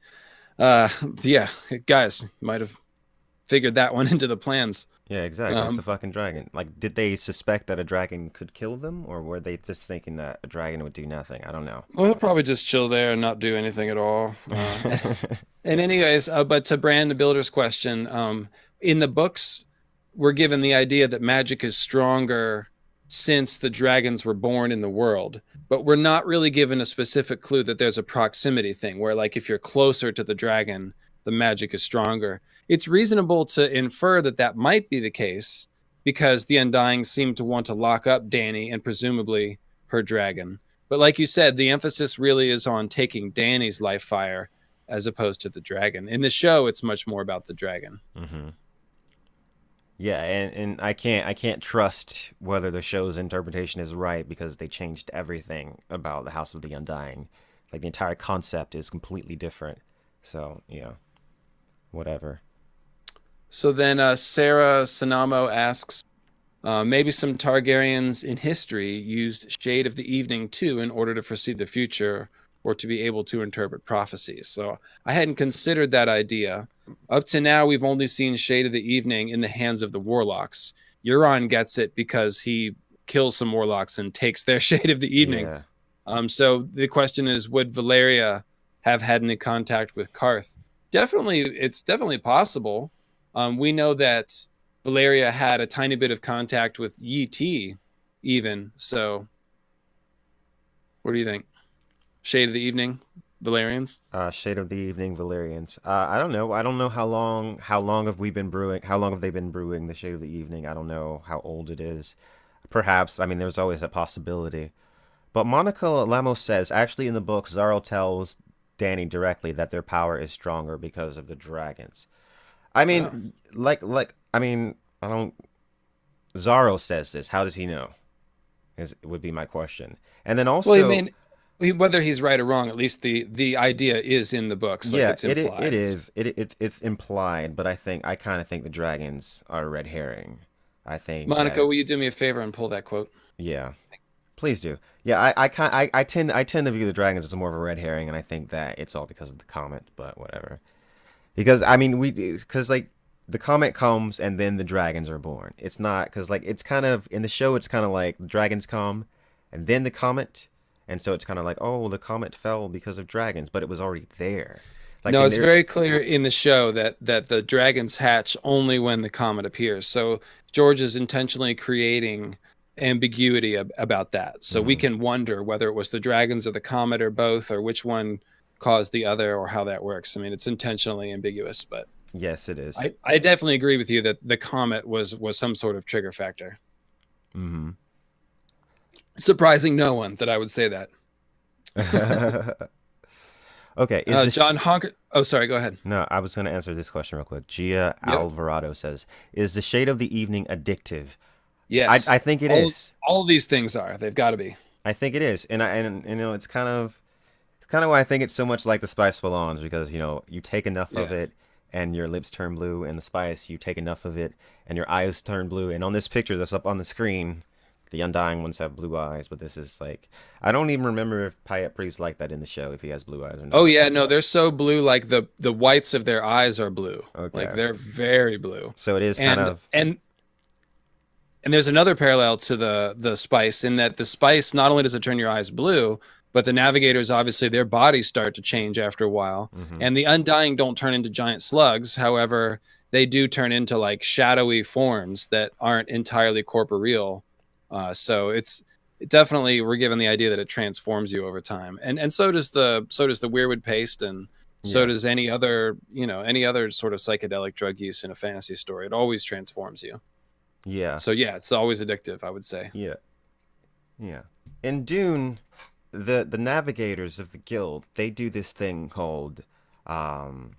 yeah, guys, you might have figured that one into the plans. Yeah, exactly. It's a fucking dragon. Like, did they suspect that a dragon could kill them? Or were they just thinking that a dragon would do nothing? I don't know. Well, he'll probably just chill there and not do anything at all. And anyways, but to Brand the Builder's question, in the books, we're given the idea that magic is stronger since the dragons were born in the world, but we're not really given a specific clue that there's a proximity thing where, like, if you're closer to the dragon, the magic is stronger. It's reasonable to infer that that might be the case because the Undying seem to want to lock up Dany and presumably her dragon. But like you said, the emphasis really is on taking Dany's life fire as opposed to the dragon. In the show, it's much more about the dragon. Mm-hmm. Yeah, and I can't trust whether the show's interpretation is right because they changed everything about the House of the Undying. Like the entire concept is completely different. So, yeah, whatever. So then Sarah Sanamo asks, maybe some Targaryens in history used Shade of the Evening too in order to foresee the future or to be able to interpret prophecies. So I hadn't considered that idea. Up to now, we've only seen Shade of the Evening in the hands of the warlocks. Euron gets it because he kills some warlocks and takes their Shade of the Evening. Yeah. So the question is, would Valeria have had any contact with Karth? Definitely, it's definitely possible. We know that Valeria had a tiny bit of contact with Yi Ti, even. So, what do you think? Shade of the Evening, Valerians? Shade of the Evening, Valyrians. I don't know. I don't know how long have we been brewing? How long have they been brewing the Shade of the Evening? I don't know how old it is. Perhaps. I mean, there's always a possibility. But Monica Lemos says, actually, in the book, Zaro tells Danny directly that their power is stronger because of the dragons. I Oh. mean, I mean, I don't. Zaro says this. How does he know? Is would be my question. And then Well, he also, mean, whether he's right or wrong, at least the idea is in the books, like yeah, it's it implied. is. It's implied, but I kind of think the dragons are a red herring. I think Monica, will you that do me a favor and pull that quote? yeah, please do. Yeah, I tend to view the dragons as more of a red herring, and I think that it's all because of the comet. But whatever. Because I mean, because like the comet comes and then the dragons are born. It's not because like it's kind of in the show. It's kind of like the dragons come and then the comet, and so it's kind of like, oh, the comet fell because of dragons, but it was already there. Like No, in it's there's very clear in the show that the dragons hatch only when the comet appears. So George is intentionally creating ambiguity about that. So we mhm. can wonder whether it was the dragons or the comet or both, or which one caused the other, or how that works. I mean, it's intentionally ambiguous, but Yes, it is. I definitely agree with you that the comet was some sort of trigger factor. Mm-hmm. Surprising no one that I would say that. Okay, is this John Honker. Oh, sorry. Go ahead. no, I was going to answer this question real quick. Gia Yep. Alvarado says, "Is the shade of the evening addictive?" I Yes. think it All is. all of these things are. They've got to be. I think it is, and you know, it's kind of why I think it's so much like the spice Spallons because you know you take enough of Yeah. it and your lips turn blue, and the spice you take enough of it and your eyes turn blue. And on this picture that's up on the screen, the Undying ones have blue eyes, but this is like I don't even remember if Payet Priest like that in the show if he has blue eyes or Oh not. yeah, no, they're so blue. Like the whites of their eyes are blue. Like Okay, they're very blue. so it is kind And of and and there's another parallel to the spice in that the spice not only does it turn your eyes blue, but the navigators obviously their bodies start to change after a while. hmm And the undying don't turn into giant slugs. However, they do turn into like shadowy forms that aren't entirely corporeal. So it's definitely we're given the idea that it transforms you over time. And so does the weirwood paste and so yeah, does any other, any other sort of psychedelic drug use in a fantasy story. It always transforms you. yeah, So yeah, it's always addictive, I would say. yeah, yeah. In Dune, the navigators of the guild they do this thing called um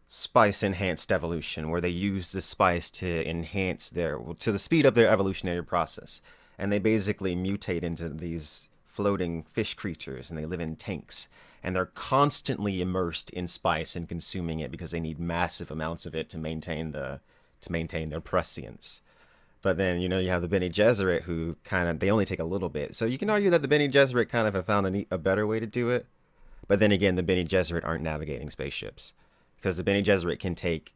spice enhanced evolution where they use the spice to enhance their to the speed up their evolutionary process, and they basically mutate into these floating fish creatures and they live in tanks, and they're constantly immersed in spice and consuming it because they need massive amounts of it to maintain their prescience. But then, you know, you have the Bene Gesserit who kind of, they only take a little bit. So you can argue that the Bene Gesserit kind of have found a better way to do it. But then again, the Bene Gesserit aren't navigating spaceships. Because the Bene Gesserit can take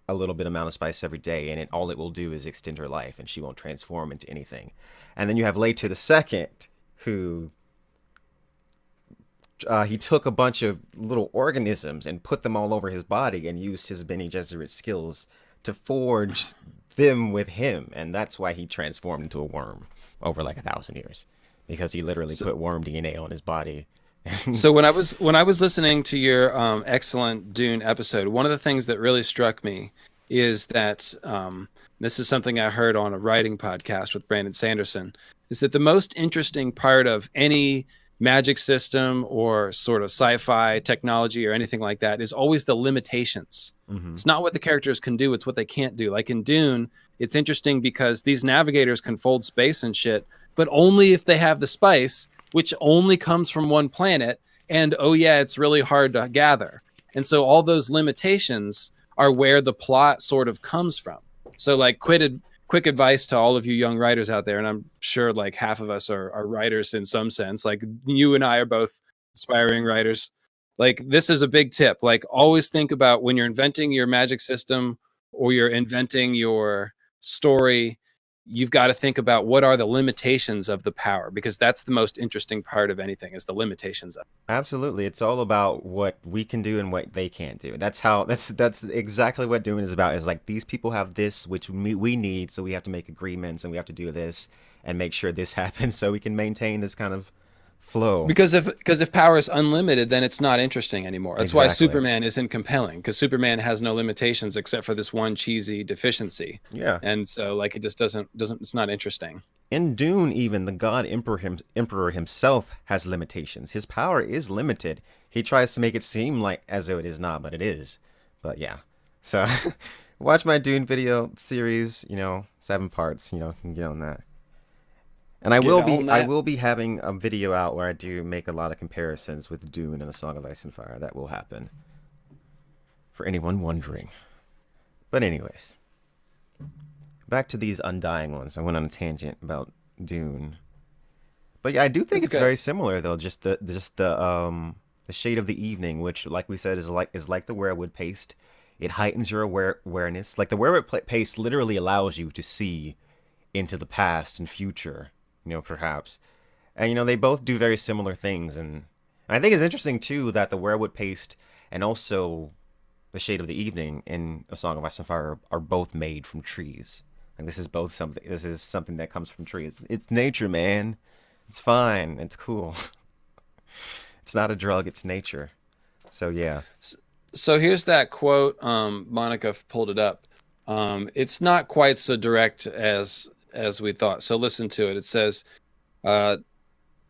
a little bit amount of spice every day, and all it will do is extend her life, and she won't transform into anything. And then you have Leto the Second, who he took a bunch of little organisms and put them all over his body and used his Bene Gesserit skills to forge them with him, and that's why he transformed into a worm over like 1,000 years, because he literally So, put worm DNA on his body. so when I was listening to your excellent Dune episode, one of the things that really struck me is that this is something I heard on a writing podcast with Brandon Sanderson, is that the most interesting part of any magic system or sort of sci-fi technology or anything like that is always the limitations. Mm-hmm. It's not what the characters can do, it's what they can't do. Like in Dune, it's interesting because these navigators can fold space and shit, but only if they have the spice, which only comes from one planet. And oh yeah, it's really hard to gather. And so all those limitations are where the plot sort of comes from. So like quick advice to all of you young writers out there, and I'm sure like half of us are writers in some sense. Like you and I are both aspiring writers. Like this is a big tip. Like always think about when you're inventing your magic system or you're inventing your story, you've got to think about what are the limitations of the power, because that's the most interesting part of anything is the limitations of it. Absolutely. It's all about what we can do and what they can't do. That's exactly what doing is about. Is like these people have this which we need, so we have to make agreements and we have to do this and make sure this happens so we can maintain this kind of flow. Because if power is unlimited, then it's not interesting anymore. That's why Exactly. Superman isn't compelling, because Superman has no limitations except for this one cheesy deficiency. Yeah. And so like it just doesn't it's not interesting. In Dune, even the God Emperor himself has limitations. His power is limited. He tries to make it seem like as though it is not, but it is. But yeah. So watch my Dune video series, 7 parts, you can get on that. And I Get will on be I that. will be having a video out where I do make a lot of comparisons with Dune and the Song of Ice and Fire. That will happen. For anyone wondering. But anyways, back to these Undying ones. I went on a tangent about Dune. But yeah, I do think That's it's good. very similar though. Just the shade of the evening, which like we said is like the werewood paste. It heightens your awareness. Like the werewood paste literally allows you to see into the past and future, perhaps. And they both do very similar things, and I think it's interesting too that the werewood paste and also the shade of the evening in A Song of Ice and Fire are both made from trees. And this is both something. This is something that comes from trees. It's nature, man. It's fine. It's cool. It's not a drug. It's nature. So yeah. So here's that quote. Monica pulled it up. It's not quite so direct as we thought. So listen to it. It says, uh,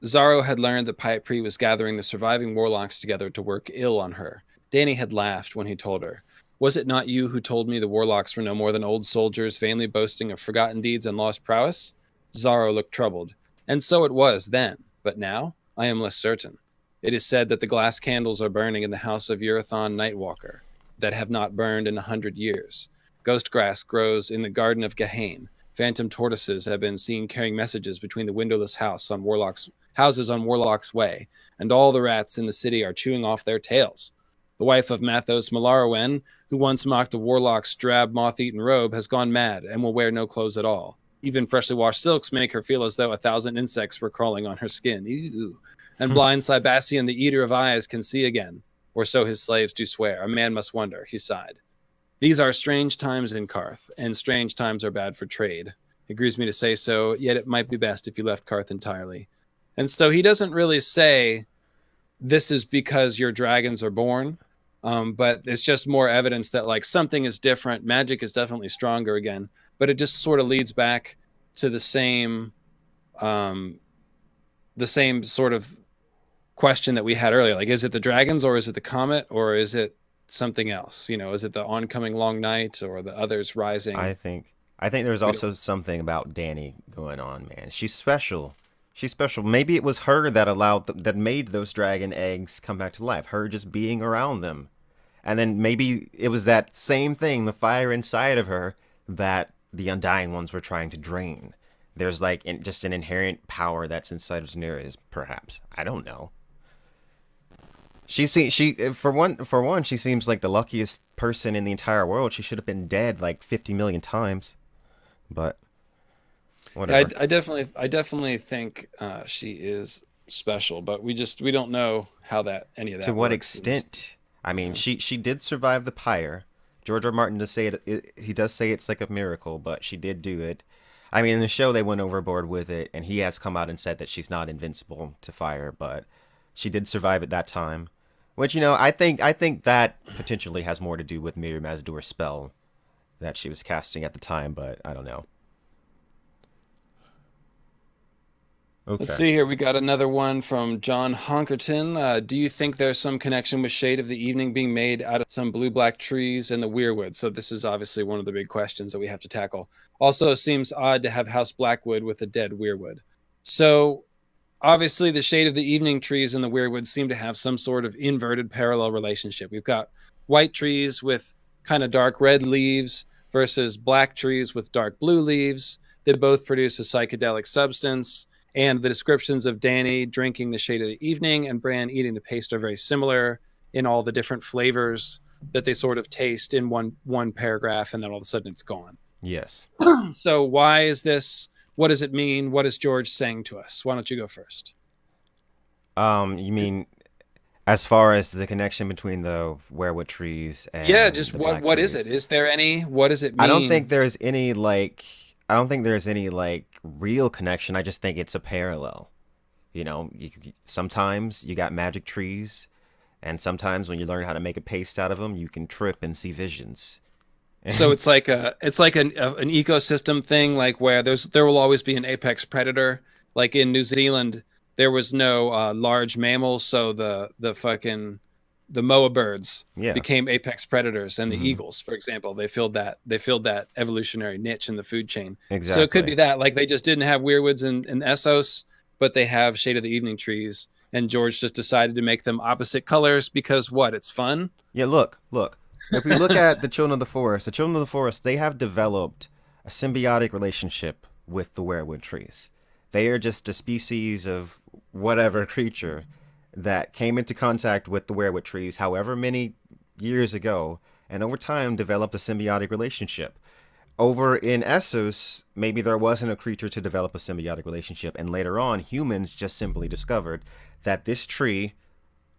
Zaro had learned that Pyre was gathering the surviving warlocks together to work ill on her. Danny had laughed when he told her. Was it not you who told me the warlocks were no more than old soldiers vainly boasting of forgotten deeds and lost prowess? Zaro looked troubled. And so it was then, but now I am less certain. It is said that the glass candles are burning in the house of Urathon Nightwalker, that have not burned in 100 years. Ghost grass grows in the garden of Gehenna. Phantom tortoises have been seen carrying messages between the windowless houses on Warlock's Way, and all the rats in the city are chewing off their tails. The wife of Mathos Malarawen, who once mocked a warlock's drab, moth-eaten robe, has gone mad and will wear no clothes at all. Even freshly washed silks make her feel as though 1,000 insects were crawling on her skin. Ew. And blind Sebastian, the eater of eyes, can see again, or so his slaves do swear. A man must wonder, he sighed. These are strange times in Karth, and strange times are bad for trade. It grieves me to say so, yet it might be best if you left Karth entirely. And so he doesn't really say, this is because your dragons are born, but it's just more evidence that like something is different. Magic is definitely stronger again, but it just sort of leads back to the same sort of question that we had earlier. Like, is it the dragons or is it the comet or is it something else? Is it the oncoming long night or the others rising? I think there's also something about Danny going on, man. She's special. She's special. Maybe it was her that made those dragon eggs come back to life. Her just being around them. And then maybe it was that same thing, the fire inside of her, that the Undying ones were trying to drain. There's like just an inherent power that's inside of Daenerys, perhaps. I don't know. She for one she seems like the luckiest person in the entire world. She should have been dead like 50 million times. But whatever. I definitely think she is special, but we don't know how any of that To what works. extent? I mean, she did survive the pyre. George R. Martin does say he does say it's like a miracle, but she did do it. I mean, in the show they went overboard with it, and he has come out and said that she's not invincible to fire, but she did survive at that time. Which, I think that potentially has more to do with Mir Mazdur's spell that she was casting at the time, but I don't know. Let's Okay. see here. We got another one from John Honkerton. Do you think there's some connection with Shade of the Evening being made out of some blue-black trees in the weirwood? So this is obviously one of the big questions that we have to tackle. Also, seems odd to have House Blackwood with a dead weirwood. So obviously, the Shade of the Evening trees in the weirwood seem to have some sort of inverted parallel relationship. We've got white trees with kind of dark red leaves versus black trees with dark blue leaves. They both produce a psychedelic substance, and the descriptions of Danny drinking the Shade of the Evening and Bran eating the paste are very similar in all the different flavors that they sort of taste in one paragraph, and then all of a sudden it's gone. Yes. So why is this? What does it mean? What is George saying to us? Why don't you go first? You mean as far as the connection between the werewood trees Yeah, and just the what black what is it? trees? Is there any? What does it I don't think mean? there's any like I don't think there's any like real connection. I just think it's a parallel. Sometimes you got magic trees, and sometimes when you learn how to make a paste out of them, you can trip and see visions. So it's like an ecosystem thing, like where there will always be an apex predator. Like in New Zealand, there was no large mammals, so the moa birds Yeah. became apex predators, and the Hmm. eagles, for example, they filled that evolutionary niche in the food chain. So it could be Exactly. that, like they just didn't have weirwoods in Essos, but they have Shade of the Evening trees, and George just decided to make them opposite colors because what? It's fun. Yeah, look. If we look at the Children of the Forest, they have developed a symbiotic relationship with the werewood trees. They are just a species of whatever creature that came into contact with the werewood trees however many years ago, and over time developed a symbiotic relationship. Over in Essos, maybe there wasn't a creature to develop a symbiotic relationship, and later on, humans just simply discovered that this tree,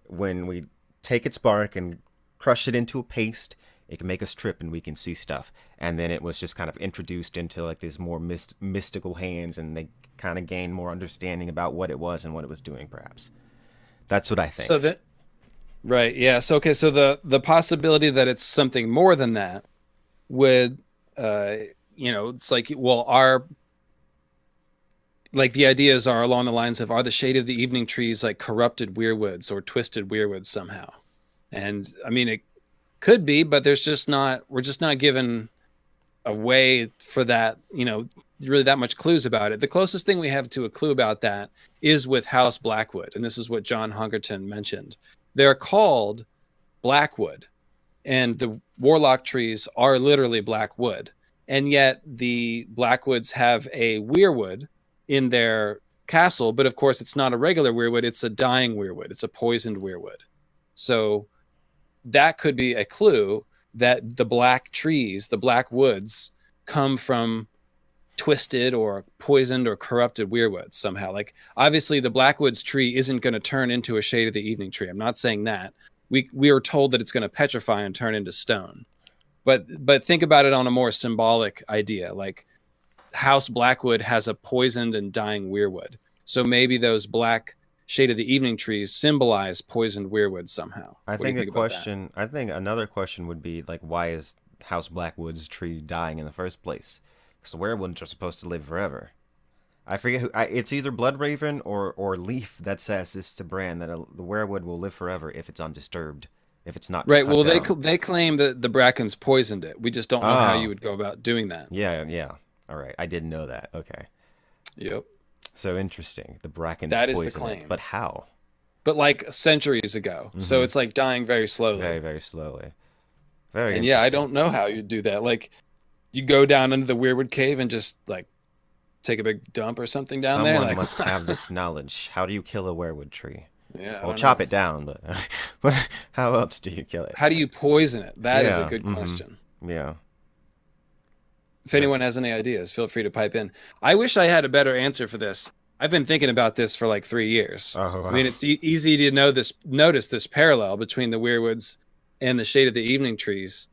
when we take its bark and crush it into a paste, it can make us trip and we can see stuff. And then it was just kind of introduced into like these more mystical hands, and they kind of gained more understanding about what it was and what it was doing, perhaps. That's what I So think. that Right. Yeah. So okay. So the possibility that it's something more than that would, uh, it's like, well, the ideas are along the lines of, are the Shade of the Evening trees like corrupted weirwoods or twisted weirwoods somehow? And I mean, it could be, but we're just not given a way for that, really that much clues about it. The closest thing we have to a clue about that is with House Blackwood, and this is what John Hungerton mentioned. They're called Blackwood, and the warlock trees are literally black wood, and yet the Blackwoods have a weirwood in their castle, but of course it's not a regular weirwood, it's a dying weirwood, it's a poisoned weirwood. So that could be a clue that the black trees, the black woods, come from twisted or poisoned or corrupted weirwoods somehow. Like obviously the blackwoods tree isn't going to turn into a Shade of the Evening tree. I'm not saying that. We are told that it's going to petrify and turn into stone. But think about it on a more symbolic idea. Like House Blackwood has a poisoned and dying weirwood. So maybe those black Shade of the Evening trees symbolize poisoned weirwood somehow. I What do you think a think about that? question, I think another question would be like, why is House Blackwood's tree dying in the first place? Because the werewolves are supposed to live forever. I forget it's either Bloodraven or Leaf that says this to Bran that the werewood will live forever if it's undisturbed, if it's not Right. cut Well, down. they claim that the Brackens poisoned it. We just don't know how you Oh, would go about doing that. yeah, yeah. All right, I didn't know that. Okay, Yep. so interesting. The Brackens That is the poison it, claim. but how? But like centuries ago. So Mm-hmm. it's like dying very Very, slowly. very slowly. Very And yeah, I interesting. don't know how you'd do that. Like you go down into the Weirwood cave and just like take a big dump or something down there. Someone Like, must have this knowledge. How do you kill a werewood tree? yeah, I Well, don't chop know. it down, but but how else do you kill it? How do you poison it? That is a Yeah. good Mm-hmm. question. Yeah. If But anyone has any ideas, feel free to pipe in. I wish I had a better answer for this. I've been thinking about this for like 3 years. oh I wow. mean, it's easy to notice this parallel between the weirwoods and the Shade of the Evening trees.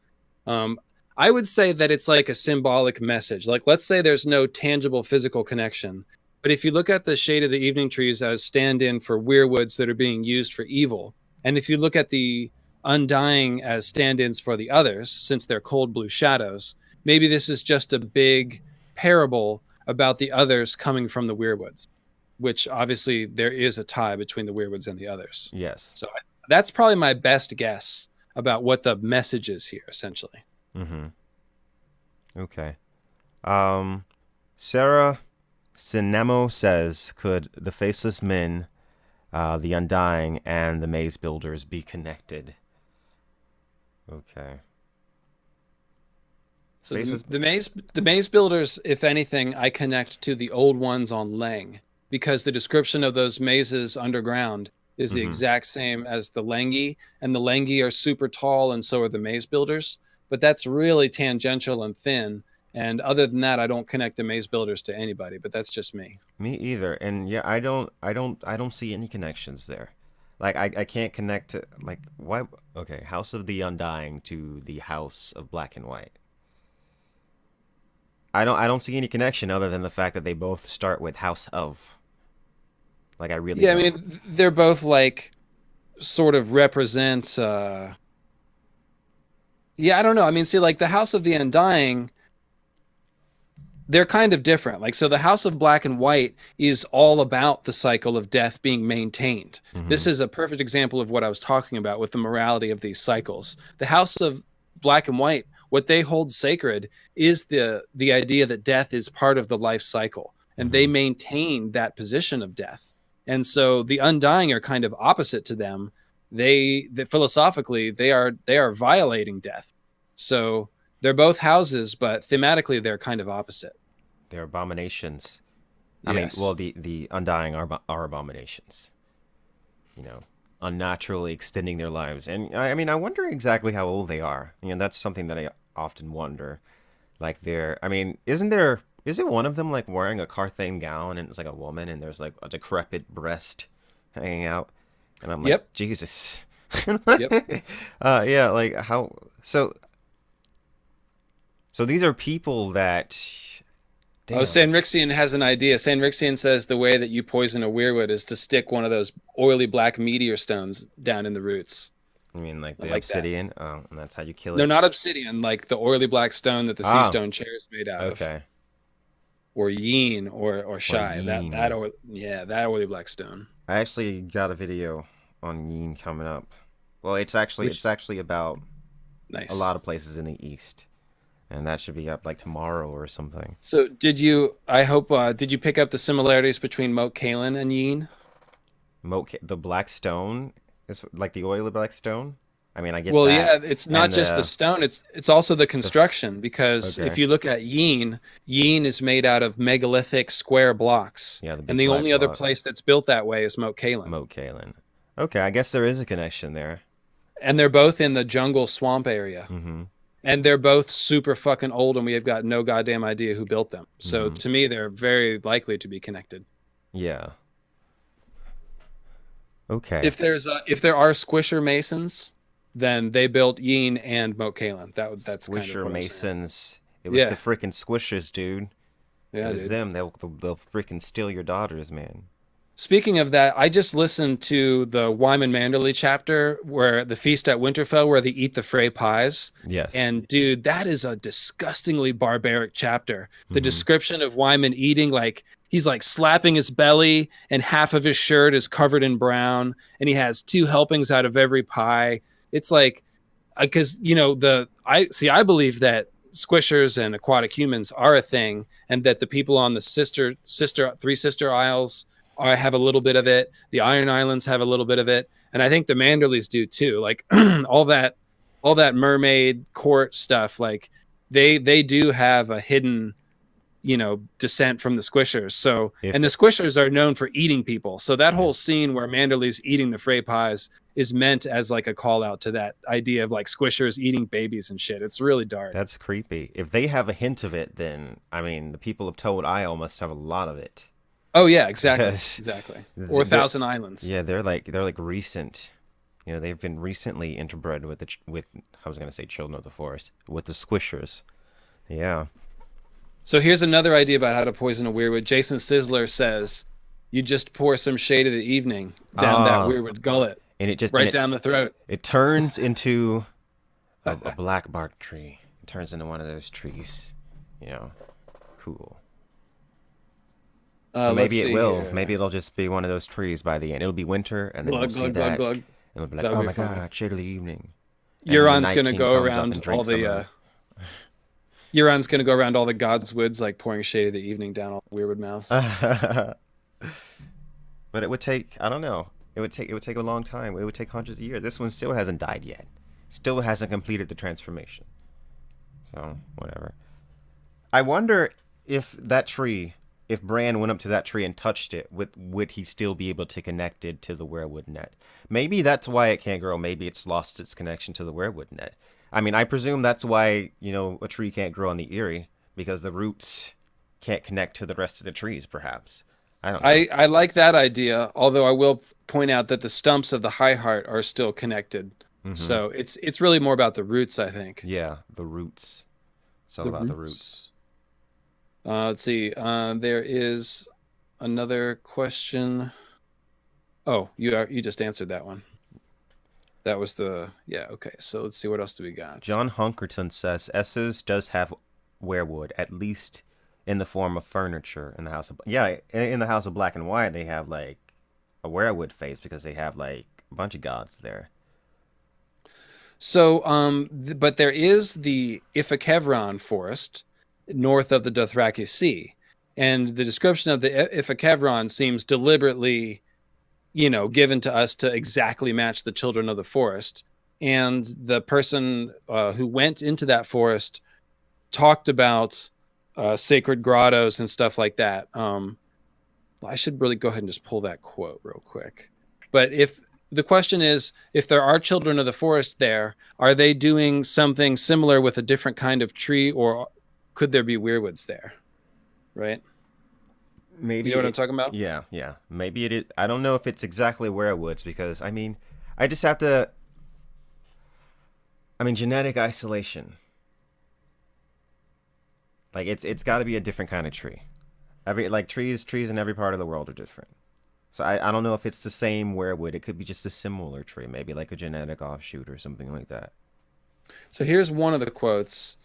Um, I would say that it's like a symbolic message. Like, let's say there's no tangible physical connection, but if you look at the Shade of the Evening trees as stand-in for weirwoods that are being used for evil, and if you look at the Undying as stand-ins for the others, since they're cold blue shadows, maybe this is just a big parable about the others coming from the weirwoods. which obviously there is a tie between the weirwoods and the others. Yes. So that's probably my best guess about what the message is here, essentially. Mm-hmm. Okay. Sarah Cinemo says, could the Faceless Men, the Undying, and the Maze Builders be connected? Okay. So the maze builders, if anything, I connect to the old ones on Lang, because the description of those mazes underground is the exact same as the Langi, and the Langi are super tall, and so are the maze builders. But that's really tangential and thin. And other than that, I don't connect the maze builders to anybody. But that's just me. Me either. And yeah, I don't see any connections there. Like I can't connect to like why. Okay, House of the Undying to the House of Black and White. I don't see any connection other than the fact that they both start with House of. Like I really Yeah, I don't. mean, they're both like sort of represent. Yeah, I don't know. I mean, see, like the House of the Undying, they're kind of different. Like, so the House of Black and White is all about the cycle of death being maintained. This is a perfect example of what I was talking about with the morality of these cycles. The House of Black and White, what they hold sacred is the idea that death is part of the life cycle, and they maintain that position of death. And so the Undying are kind of opposite to them. They philosophically they are violating death. So they're both houses, but thematically they're kind of opposite. They're abominations. I mean, Yes. well, the Undying are abominations. You know, unnaturally extending their lives. And I mean, I wonder exactly how old they are. You know, that's something that I often wonder. Like, I mean, isn't one of them like wearing a Carthage gown and it's like a woman and there's like a decrepit breast hanging out? And I'm like, Yep. Jesus. Yep. Yeah, like how, so these are people that, Oh, damn. Sanrixian has an idea. Sanrixian says the way that you poison a weirwood is to stick one of those oily black meteor stones down in the roots. I mean, like I the like that. obsidian. Oh, and that's how you kill No, it. not obsidian, like the oily black stone that the sea Ah, stone chair is made out of, okay. or yin, or Or shy. That yin. or yeah, that oily black stone. I actually got a video on yin coming up. Well, it's Which actually about a nice. lot of places in the east, and that should be up like tomorrow or something. So did you? I hope. Did you pick up the similarities between Moat Kalen and yin? The black stone is like the oil of black stone. I mean, I get Well, that, yeah, it's not and just the stone, it's also the the f- construction, because if okay, you look at yin, yin is made out of megalithic square blocks. yeah, the And big the black only other place blocks. that's built that way is Moat Kalen. Moat Kalen. Okay, I guess there is a connection there. And they're both in the jungle swamp area. Mm-hmm. And they're both super fucking old, and we have got no goddamn idea who built them. So Mm-hmm. to me, they're very likely to be connected. Yeah. Okay. If there are squisher masons, then they built yin and Moat Kalen. That's kind of Squisher what I'm saying. Masons. It was the Yeah. freaking Squishers, dude. It Yeah, was dude. them. They'll freaking steal your daughters, man. Speaking of that, I just listened to the Wyman Manderley chapter where the feast at Winterfell, where they eat the Frey pies. Yes. And dude, that is a disgustingly barbaric chapter. The Mm-hmm. description of Wyman eating, like he's like slapping his belly and half of his shirt is covered in brown and he has two helpings out of every pie. It's like, because I believe that squishers and aquatic humans are a thing, and that the people on the three sister isles have a little bit of it. The Iron Islands have a little bit of it, and I think the Manderleys do too. Like all that mermaid court stuff. Like they do have a hidden descent from the squishers. So, If and the squishers are known for eating people. So that whole scene where Manderley's eating the Frey pies is meant as like a call out to that idea of like squishers eating babies and shit. It's really dark. That's creepy. If they have a hint of it, then I mean, the people of Toad Isle must have a lot of it. Oh yeah, exactly, Because exactly. Or they're, Thousand Islands. yeah, they're like recent. You know, they've been recently interbred with with I was gonna say children of the forest with the Squishers. Yeah. So here's another idea about how to poison a weirwood. Jason Sizzler says you just pour some shade of the evening down that Ah, weirwood gullet, and it just and right down the throat. it turns into a black bark tree. It turns into one of those trees. You know, cool. So Let's maybe it see will. here. Maybe it'll just be one of those trees by the end. It'll be winter, and then we'll Glug see glug glug that, glug. and we'll be like, That'll "Oh be my funny. God, shade of the evening!" And then the Euron's Night gonna King go comes up around and all drinks some the of it. Euron's gonna go around all the gods' woods, like pouring shade of the evening down all the weirwood mouths. But it would take, I don't know. It would take a long time. It would take hundreds of years. This one still hasn't died yet. Still hasn't completed the transformation. So, whatever. I wonder if that tree, if Bran went up to that tree and touched it, would he still be able to connect it to the werewood net? Maybe that's why it can't grow. Maybe it's lost its connection to the werewood net. I mean, I presume that's why, a tree can't grow on the Eyrie, because the roots can't connect to the rest of the trees, perhaps. I don't know. I like that idea, although I will point out that the stumps of the High Heart are still connected. Mm-hmm. So it's really more about the roots, I think. Yeah, the roots. It's all The about the roots. roots. Let's see. There is another question. Oh, you just answered that one. That was the yeah. Okay, so let's see what else do we got. John Hunkerton says Essos does have werewood, at least in the form of furniture in the House of in the House of Black and White they have like a werewood face because they have like a bunch of gods there. So, but there is the Ifakevron forest north of the Dothraki Sea, and the description of the Ifakevron seems deliberately, given to us to exactly match the children of the forest. And the person who went into that forest talked about sacred grottos and stuff like that. I should really go ahead and just pull that quote real quick. But if the question is, if there are children of the forest there, are they doing something similar with a different kind of tree, or could there be weirwoods there? Right? Maybe You know what I'm talking about? yeah. Maybe it is. I don't know if it's exactly werewoods because I mean, I just have to. I mean, genetic isolation. Like it's got to be a different kind of tree. Every like trees in every part of the world are different. So I don't know if it's the same werewood. It could be just a similar tree, maybe like a genetic offshoot or something like that. So here's one of the quotes.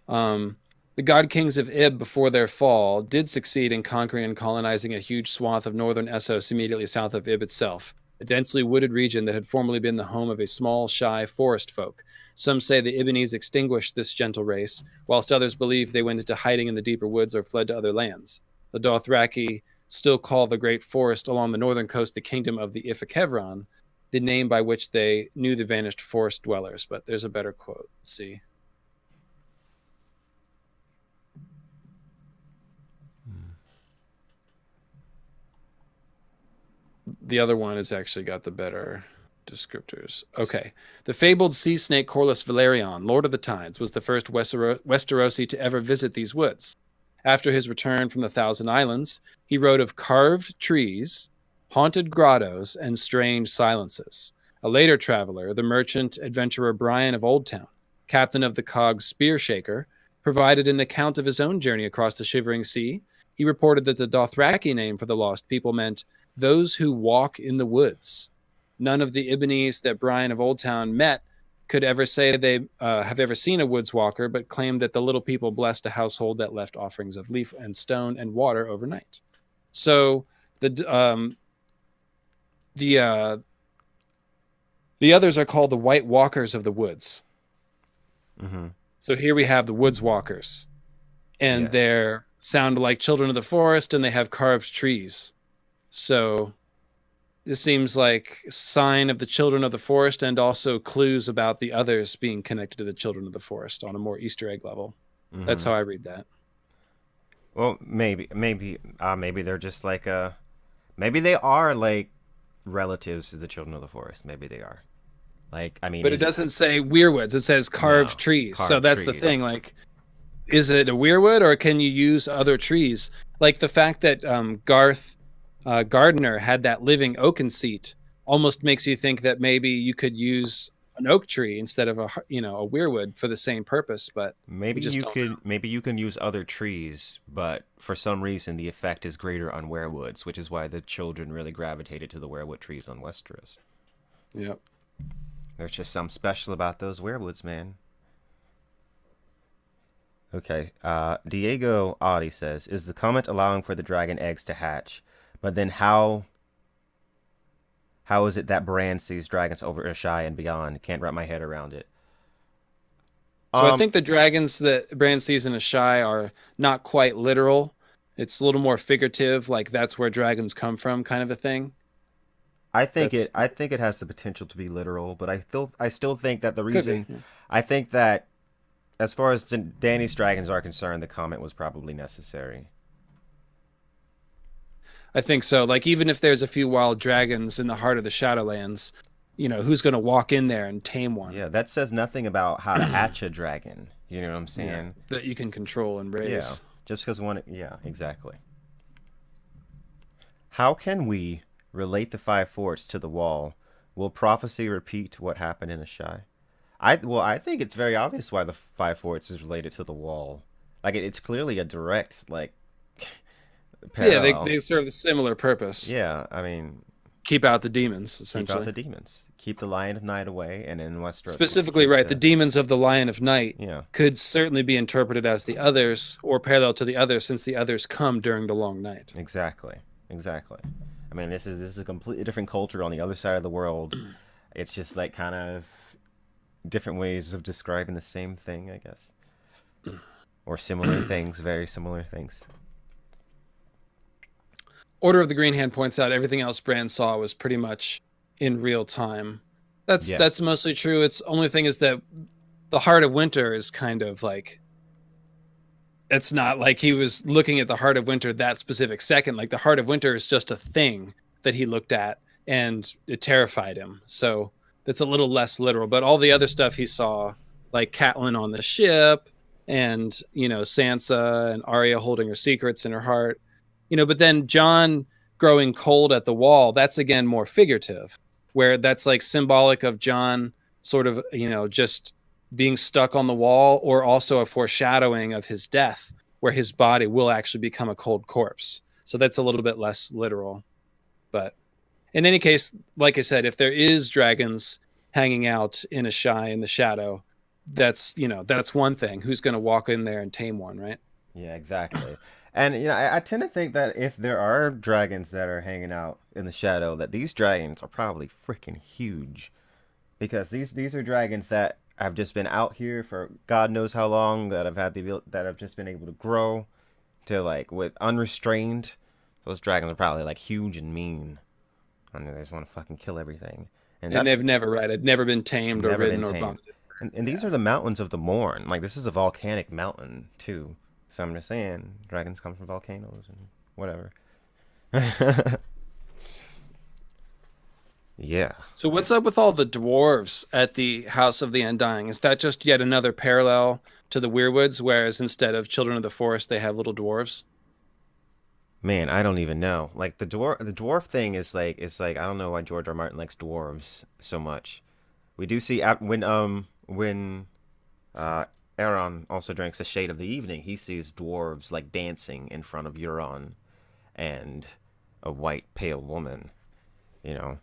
The god kings of Ib before their fall did succeed in conquering and colonizing a huge swath of northern Essos immediately south of Ib itself, a densely wooded region that had formerly been the home of a small, shy forest folk. Some say the Ibbenese extinguished this gentle race, whilst others believe they went into hiding in the deeper woods or fled to other lands. The Dothraki still call the great forest along the northern coast the kingdom of the Ifakevron, the name by which they knew the vanished forest dwellers. But there's a better quote. Let's see. The other one has actually got the better descriptors. Okay. The fabled sea snake Corlys Valerion, Lord of the Tides, was the first Westerosi to ever visit these woods. After his return from the Thousand Islands, he wrote of carved trees, haunted grottos, and strange silences. A later traveler, the merchant adventurer Brian of Oldtown, captain of the cog Spear Shaker, provided an account of his own journey across the Shivering Sea. He reported that the Dothraki name for the lost people meant those who walk in the woods. None of the Ibbenese that Brian of Oldtown met could ever say they have ever seen a woods walker, but claimed that the little people blessed a household that left offerings of leaf and stone and water overnight. So the others are called the White Walkers of the woods. Mm-hmm. So here we have the woods walkers, and Yes. they're sound like children of the forest, and they have carved trees. So this seems like a sign of the children of the forest and also clues about the others being connected to the children of the forest on a more Easter egg level. That's Mm-hmm. how I read that. Well, maybe they're just like maybe they are like relatives to the children of the forest. Maybe they are. Like, I mean, But it is it doesn't say weirwoods. It says carved no trees. So carved that's the trees? thing. Like, is it a weirwood or can you use other trees? Like the fact that Garth Gardner had that living oaken seat almost makes you think that maybe you could use an oak tree instead of a weirwood for the same purpose, but we just don't know. Maybe you can use other trees, but for some reason the effect is greater on werewoods, which is why the children really gravitated to the werewood trees on Westeros. Yep. There's just something special about those werewoods, man. Okay. Diego Audi says, "Is the comet allowing for the dragon eggs to hatch? But then how is it that Bran sees dragons over Ashai and beyond? Can't wrap my head around it." So I Um, think the dragons that Bran sees in Ashai are not quite literal. It's a little more figurative, like that's where dragons come from, kind of a thing. That's I think it has the potential to be literal, but I still think that the could be. reason Yeah. I think that as far as Danny's dragons are concerned, the comet was probably necessary. I think so. Like even if there's a few wild dragons in the heart of the Shadowlands, who's going to walk in there and tame one Yeah, that says nothing about how to hatch a dragon. You know what I'm yeah, saying? that you can control and Yeah, raise? just because one. Yeah, exactly. How can we relate the five forts to the wall? Will prophecy repeat what happened in Ashai? I think it's very obvious why the five forts is related to the wall. Like it's clearly a direct like Yeah, they parallel. they serve a similar purpose. Yeah, I mean, Keep out the demons, keep out essentially. the demons, keep the Lion of Night away, and in Westeros, Specifically, keep right, the the demons of the Lion of Night yeah, could certainly be interpreted as the others or parallel to the others, since the others come during the long night. exactly, exactly. I mean, this is a completely different culture on the other side of the world. It's just like kind of different ways of describing the same thing, I guess, or similar things, very similar things. Order of the Green Hand points out everything else Bran saw was pretty much in real time. That's Yes, mostly true. It's only thing is that the Heart of Winter is kind of like it's not like he was looking at the Heart of Winter that specific second. Like the Heart of Winter is just a thing that he looked at and it terrified him. So that's a little less literal. But all the other stuff he saw, like Catelyn on the ship and, Sansa and Arya holding her secrets in her heart, but then John growing cold at the wall, that's again more figurative, where that's like symbolic of John sort of, just being stuck on the wall, or also a foreshadowing of his death, where his body will actually become a cold corpse. So that's a little bit less literal. But in any case, like I said, if there is dragons hanging out in a shy in the shadow, that's one thing. Who's going to walk in there and tame one, right? yeah, exactly. And I tend to think that if there are dragons that are hanging out in the shadow, that these dragons are probably freaking huge, because these are dragons that have just been out here for God knows how long, that have just been able to grow to like with unrestrained. Those dragons are probably like huge and mean. I mean, they just want to fucking kill everything, and And that's they've never read it, never been tamed or never been ridden or tamed. vomited. And these Yeah. are the mountains of the Morn. Like this is a volcanic mountain too. So I'm just saying, dragons come from volcanoes and whatever. Yeah. So what's up with all the dwarves at the House of the Undying? Is that just yet another parallel to the Weirwoods, whereas instead of Children of the Forest, they have little dwarves? Man, I don't even know. Like the dwarf thing is like it's like I don't know why George R. R. Martin likes dwarves so much. We do see when uh Aaron also drinks the shade of the evening, he sees dwarves like dancing in front of Euron and a white pale woman, you know.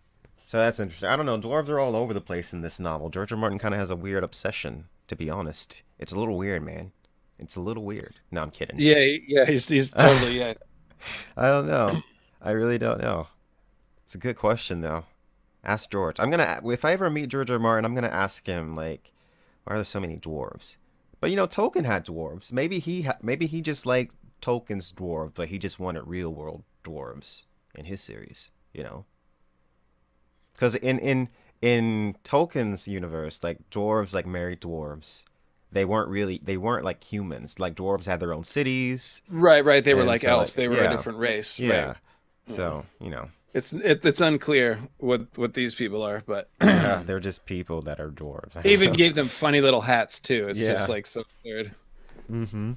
So that's interesting. I don't know. Dwarves are all over the place in this novel. George R. R. Martin kind of has a weird obsession, to be honest. It's a little weird, man. It's a little weird. No, I'm kidding. Yeah, yeah, he's totally yeah. I don't know. I really don't know. It's a good question though. Ask George. If I ever meet George R. R. Martin, I'm gonna ask him like, why are there so many dwarves? But Tolkien had dwarves. Maybe he just liked Tolkien's dwarves, but he just wanted real world dwarves in his series. Because in Tolkien's universe, like dwarves, like married dwarves, they weren't like humans. Like dwarves had their own cities, Right, right. They were and like so like elves. They were a yeah, different race, right? yeah. Yeah. So It's unclear what these people are, but yeah, they're just people that are dwarves. I they don't even know. gave them funny little hats too. It's just Yeah. like so weird. Mm-hmm.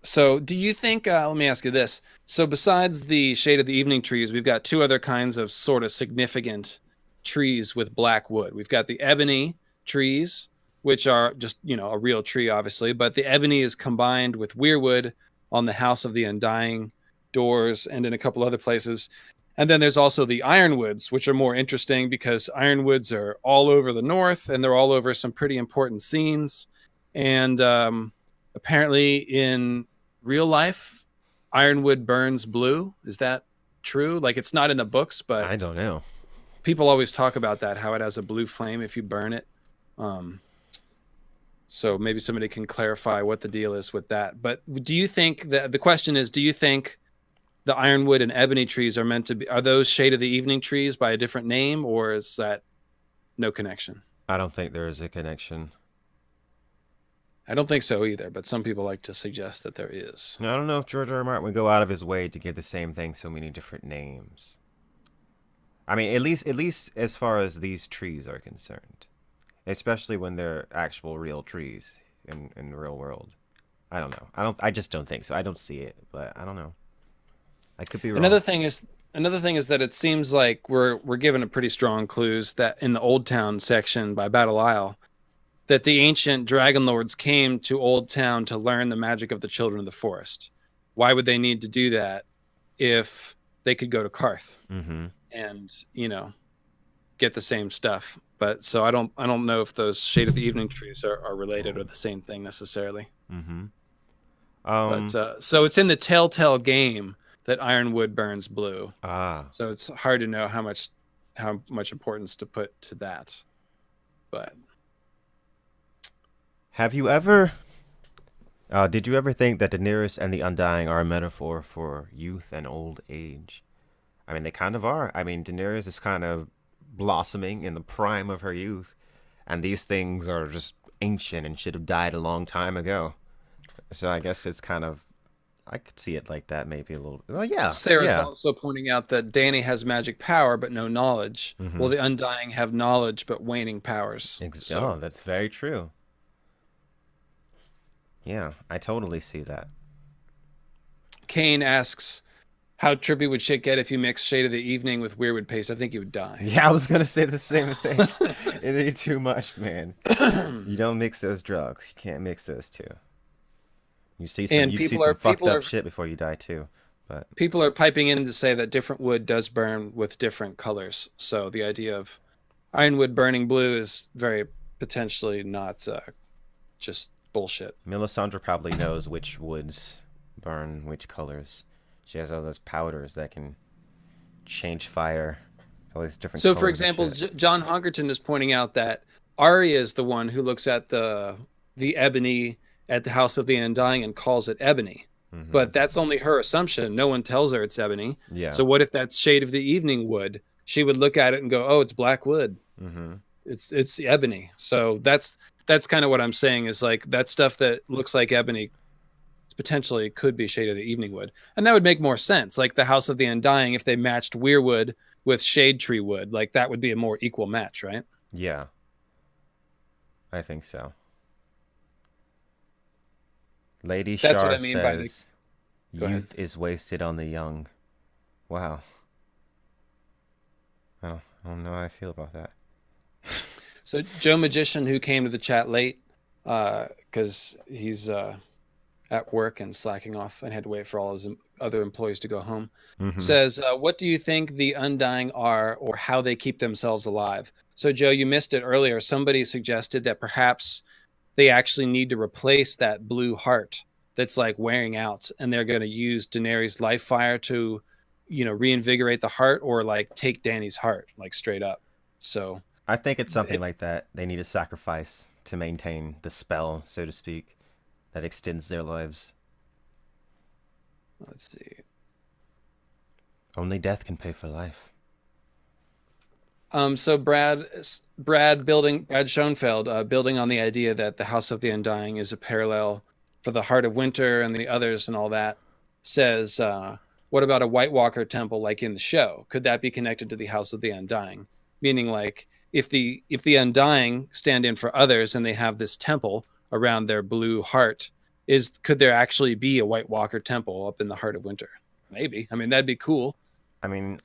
So, do you think? Let me ask you this. So, besides the shade of the evening trees, we've got two other kinds of sort of significant trees with black wood. We've got the ebony trees, which are just a real tree, obviously, but the ebony is combined with weirwood on the House of the Undying doors and in a couple other places. And then there's also the ironwoods, which are more interesting because ironwoods are all over the north and they're all over some pretty important scenes. And apparently, in real life, ironwood burns blue. Is that true? Like, it's not in the books, but I don't know. people always talk about that, how it has a blue flame if you burn it. Um, so maybe somebody can clarify what the deal is with that. But do you think that the question is, do you think the ironwood and ebony trees are meant to be, are those shade of the evening trees by a different name, or is that no connection? I don't think there is a connection. I don't think so either, but some people like to suggest that there is. Now, I don't know if George R. R. Martin would go out of his way to give the same thing so many different names. I mean, at least as far as these trees are concerned, especially when they're actual real trees in the real world. I don't know. I just don't think so. I don't see it, but I don't know. I could be wrong. Another thing is that it seems like we're given a pretty strong clues that in the Old Town section by Battle Isle, that the ancient dragon lords came to Old Town to learn the magic of the children of the forest. Why would they need to do that if they could go to Karth Mm-hmm. and, get the same stuff? But so I don't know if those shade of the evening trees are related or the same thing necessarily. Mm-hmm. But so it's in the Telltale game that ironwood burns blue. Ah. So it's hard to know how much importance to put to that. But Have you ever did you ever think that Daenerys and the Undying are a metaphor for youth and old age? I mean, they kind of are. I mean, Daenerys is kind of blossoming in the prime of her youth, and these things are just ancient and should have died a long time ago. So I guess it's kind of, I could see it like that, maybe a little. Well, yeah, Sarah's yeah. also pointing out that Dany has magic power but no knowledge. Mm-hmm. Well, the Undying have knowledge but waning powers. Oh, that's very true. Yeah, I totally see that. Kane asks, how trippy would shit get if you mix Shade of the Evening with Weirwood Paste? I think you would die. Yeah, I was gonna say the same thing. It'd be too much, man. You don't mix those drugs. You can't mix those two. And You see people some are fucked people up are shit before you die too. But people are piping in to say that different wood does burn with different colors. So the idea of ironwood burning blue is very potentially not just bullshit. Melisandre probably knows which woods burn which colors. She has all those powders that can change fire, all these different So, colors for and example, shit. John Hongerton is pointing out that Arya is the one who looks at the ebony at the House of the Undying and calls it ebony. Mm-hmm. But that's only her assumption. No one tells her it's ebony. Yeah. So what if that's Shade of the Evening wood? She would look at it and go, "Oh, it's black wood. Mm-hmm. It's ebony." So that's kind of what I'm saying is like that stuff that looks like ebony potentially could be Shade of the Evening wood, and that would make more sense. Like the House of the Undying, if they matched Weirwood with Shade Tree wood, like that would be a more equal match, right? Yeah. I think so. Lady That's Shar what I mean by the. says, Go ahead. "Youth is wasted on the young." Wow. I don't know how I feel about that. So Joe Magician, who came to the chat late, because he's at work and slacking off and had to wait for all his other employees to go home, Mm-hmm. says, "What do you think the Undying are, or how they keep themselves alive?" So Joe, you missed it earlier. Somebody suggested that perhaps they actually need to replace that blue heart that's like wearing out, and they're going to use Daenerys' life fire to, reinvigorate the heart, or like take Dany's heart, like straight up. So I think it's something like that. They need a sacrifice to maintain the spell, so to speak, that extends their lives. let's see. Only death can pay for life. So Brad Schoenfeld, building on the idea that the House of the Undying is a parallel for the Heart of Winter and the others and all that, says, what about a White Walker temple like in the show? Could that be connected to the House of the Undying? Meaning, like, if the Undying stand in for others and they have this temple around their blue heart, could there actually be a White Walker temple up in the Heart of Winter? Maybe. I mean, that'd be cool. I mean,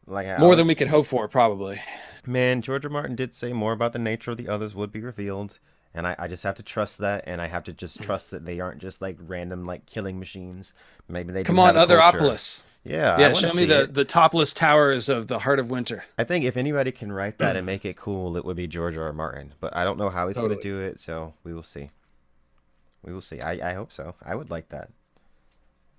More than we could hope for, probably. Man, George R. Martin did say more about the nature of the others would be revealed, and I just have to trust that, and I have to just trust that they aren't just like random like killing machines. Maybe they Come do on, have a culture. Otheropolis. Yeah, I Yeah, wanna show me see it. the topless towers of the Heart of Winter. I think if anybody can write that and make it cool, it would be George R. R. Martin. But I don't know how he's going to Totally. do it, so we will see. We will see. I hope so. I would like that.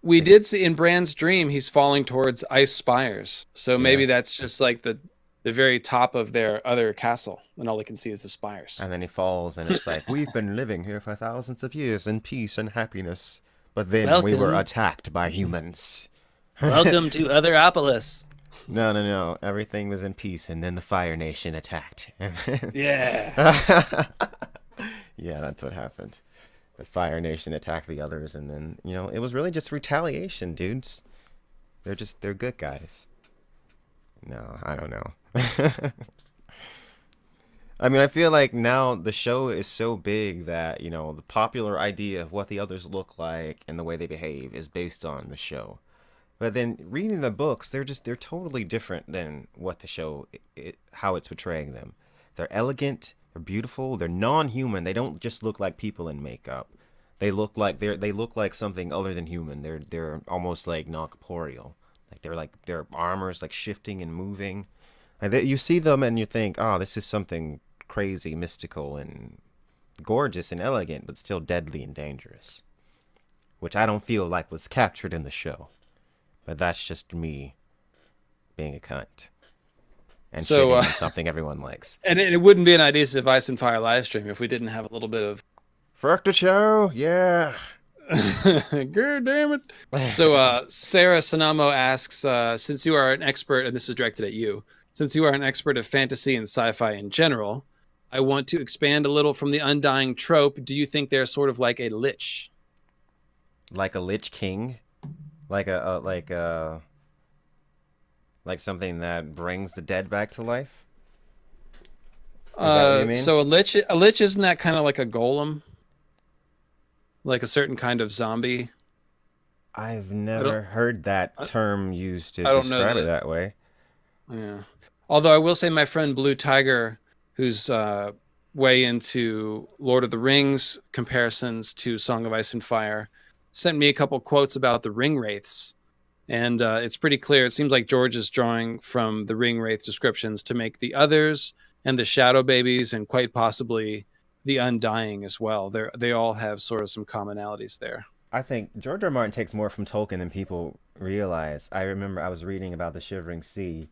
We did see in Bran's dream he's falling towards ice spires. So maybe Yeah. that's just like the very top of their other castle, and all they can see is the spires. And then he falls, and it's like, we've been living here for thousands of years in peace and happiness, but then we were Welcome. attacked by humans. Welcome to Otheropolis. No, no, no. Everything was in peace, and then the Fire Nation attacked. Yeah. Yeah, that's what happened. The Fire Nation attacked the others, and then, it was really just retaliation, dudes. They're good guys. No, I don't know. I mean, I feel like now the show is so big that, the popular idea of what the others look like and the way they behave is based on the show. But then reading the books, they're totally different than what the show, how it's portraying them. They're elegant, they're beautiful, they're non-human. They don't just look like people in makeup. They look like something other than human. They're almost like non corporeal. Like their armor's like shifting and moving. You see them and you think, oh, this is something crazy, mystical, and gorgeous and elegant, but still deadly and dangerous. Which I don't feel like was captured in the show. But that's just me being a cunt. And So, shitting on something everyone likes. And it wouldn't be an Ideas of Ice and Fire live stream if we didn't have a little bit of Fuck the show, yeah. God damn it. So Sarah Sonamo asks, since you are an expert, and this is directed at you, since you are an expert of fantasy and sci-fi in general, I want to expand a little from the Undying trope. Do you think they're sort of like a lich? Like a Lich King? Like like something that brings the dead back to life? Is that what you mean? So a lich isn't that kind of like a golem? Like a certain kind of zombie? I've never heard that term used to I don't know describe it that. that way. Yeah. Although I will say my friend Blue Tiger, who's way into Lord of the Rings comparisons to Song of Ice and Fire, sent me a couple quotes about the ring wraiths. And it's pretty clear. It seems like George is drawing from the ring wraith descriptions to make the others and the shadow babies and quite possibly the Undying as well. They all have sort of some commonalities there. I think George R. R. Martin takes more from Tolkien than people realize. I remember I was reading about the Shivering Sea,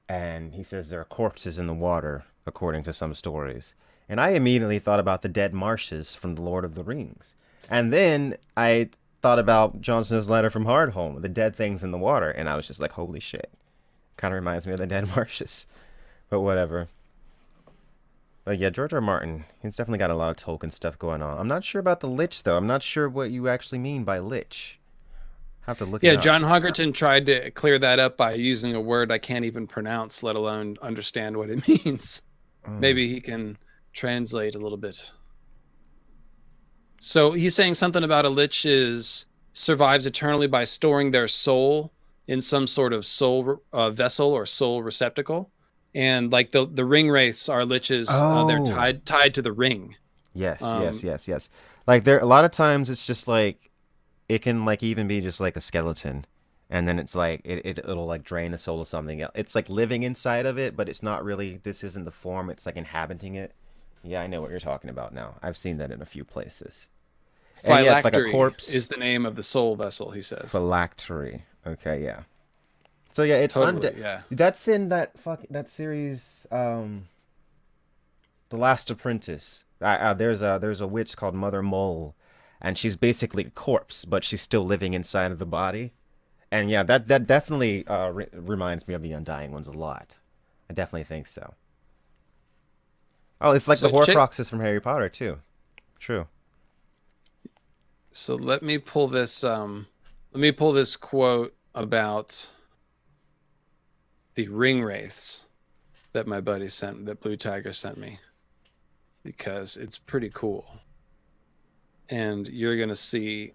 and he says there are corpses in the water, according to some stories. And I immediately thought about the dead marshes from The Lord of the Rings. And then I thought about Jon Snow's letter from Hardhome, the dead things in the water, and I was just like, holy shit. Kind of reminds me of the dead marshes. But whatever. But yeah, George R. R. Martin, he's definitely got a lot of Tolkien stuff going on. I'm not sure about the Lich, though. I'm not sure what you actually mean by Lich. Have to look it Yeah, up. John Hogerton tried to clear that up by using a word I can't even pronounce, let alone understand what it means. Maybe he can translate a little bit. So he's saying something about a lich survives eternally by storing their soul in some sort of soul vessel or soul receptacle. And like the ring wraiths are liches, they're tied to the ring. Yes, yes. Like there, a lot of times it's just like it can like even be just like a skeleton, and then it's like it'll like drain the soul of something else. It's like living inside of it, but it's not really. This isn't the form. It's like inhabiting it. Yeah, I know what you're talking about now. I've seen that in a few places. And yeah, it's like a corpse. Is the name of the soul vessel, he says. Phylactery. Okay, yeah. So yeah, it's totally, yeah. That's in that series, The Last Apprentice. There's a witch called Mother Mole, and she's basically a corpse, but she's still living inside of the body. And yeah, that definitely reminds me of the Undying ones a lot. I definitely think so. Oh, it's like the Horcruxes from Harry Potter too. True. So let me pull this quote about the ring wraiths that my buddy that Blue Tiger sent me, because it's pretty cool. And you're going to see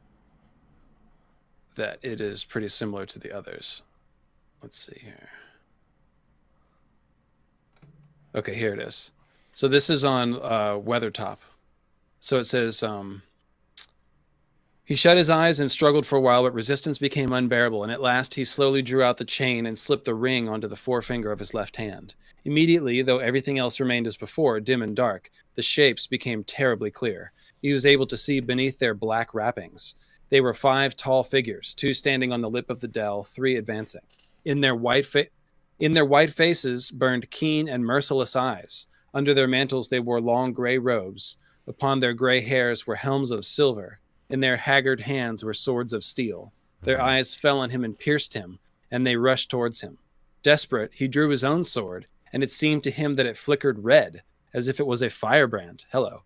that it is pretty similar to the others. Let's see here. Okay, here it is. So this is on Weathertop. So it says, he shut his eyes and struggled for a while, but resistance became unbearable, and at last he slowly drew out the chain and slipped the ring onto the forefinger of his left hand. Immediately, though everything else remained as before, dim and dark, the shapes became terribly clear. he was able to see beneath their black wrappings. They were 5 tall figures, 2 standing on the lip of the dell, 3 advancing. In their white faces burned keen and merciless eyes. Under their mantles they wore long gray robes. Upon their gray hairs were helms of silver. In their haggard hands were swords of steel. Their eyes fell on him and pierced him, and they rushed towards him. Desperate, he drew his own sword, and it seemed to him that it flickered red, as if it was a firebrand. Hello.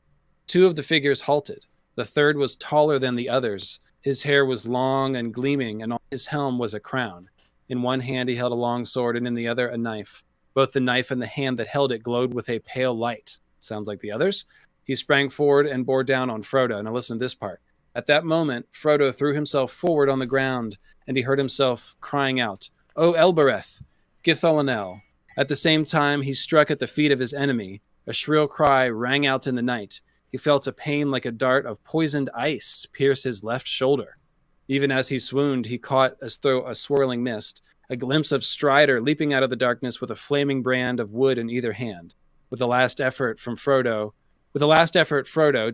2 of the figures halted. The third was taller than the others. His hair was long and gleaming, and on his helm was a crown. In one hand he held a long sword, and in the other a knife. Both the knife and the hand that held it glowed with a pale light. Sounds like the others. He sprang forward and bore down on Frodo. Now listen to this part. At that moment, Frodo threw himself forward on the ground, and he heard himself crying out, "O Elbereth, Githalanel." At the same time, he struck at the feet of his enemy. A shrill cry rang out in the night. He felt a pain like a dart of poisoned ice pierce his left shoulder. Even as he swooned, he caught, as through a swirling mist, a glimpse of Strider leaping out of the darkness with a flaming brand of wood in either hand. With a last effort, Frodo,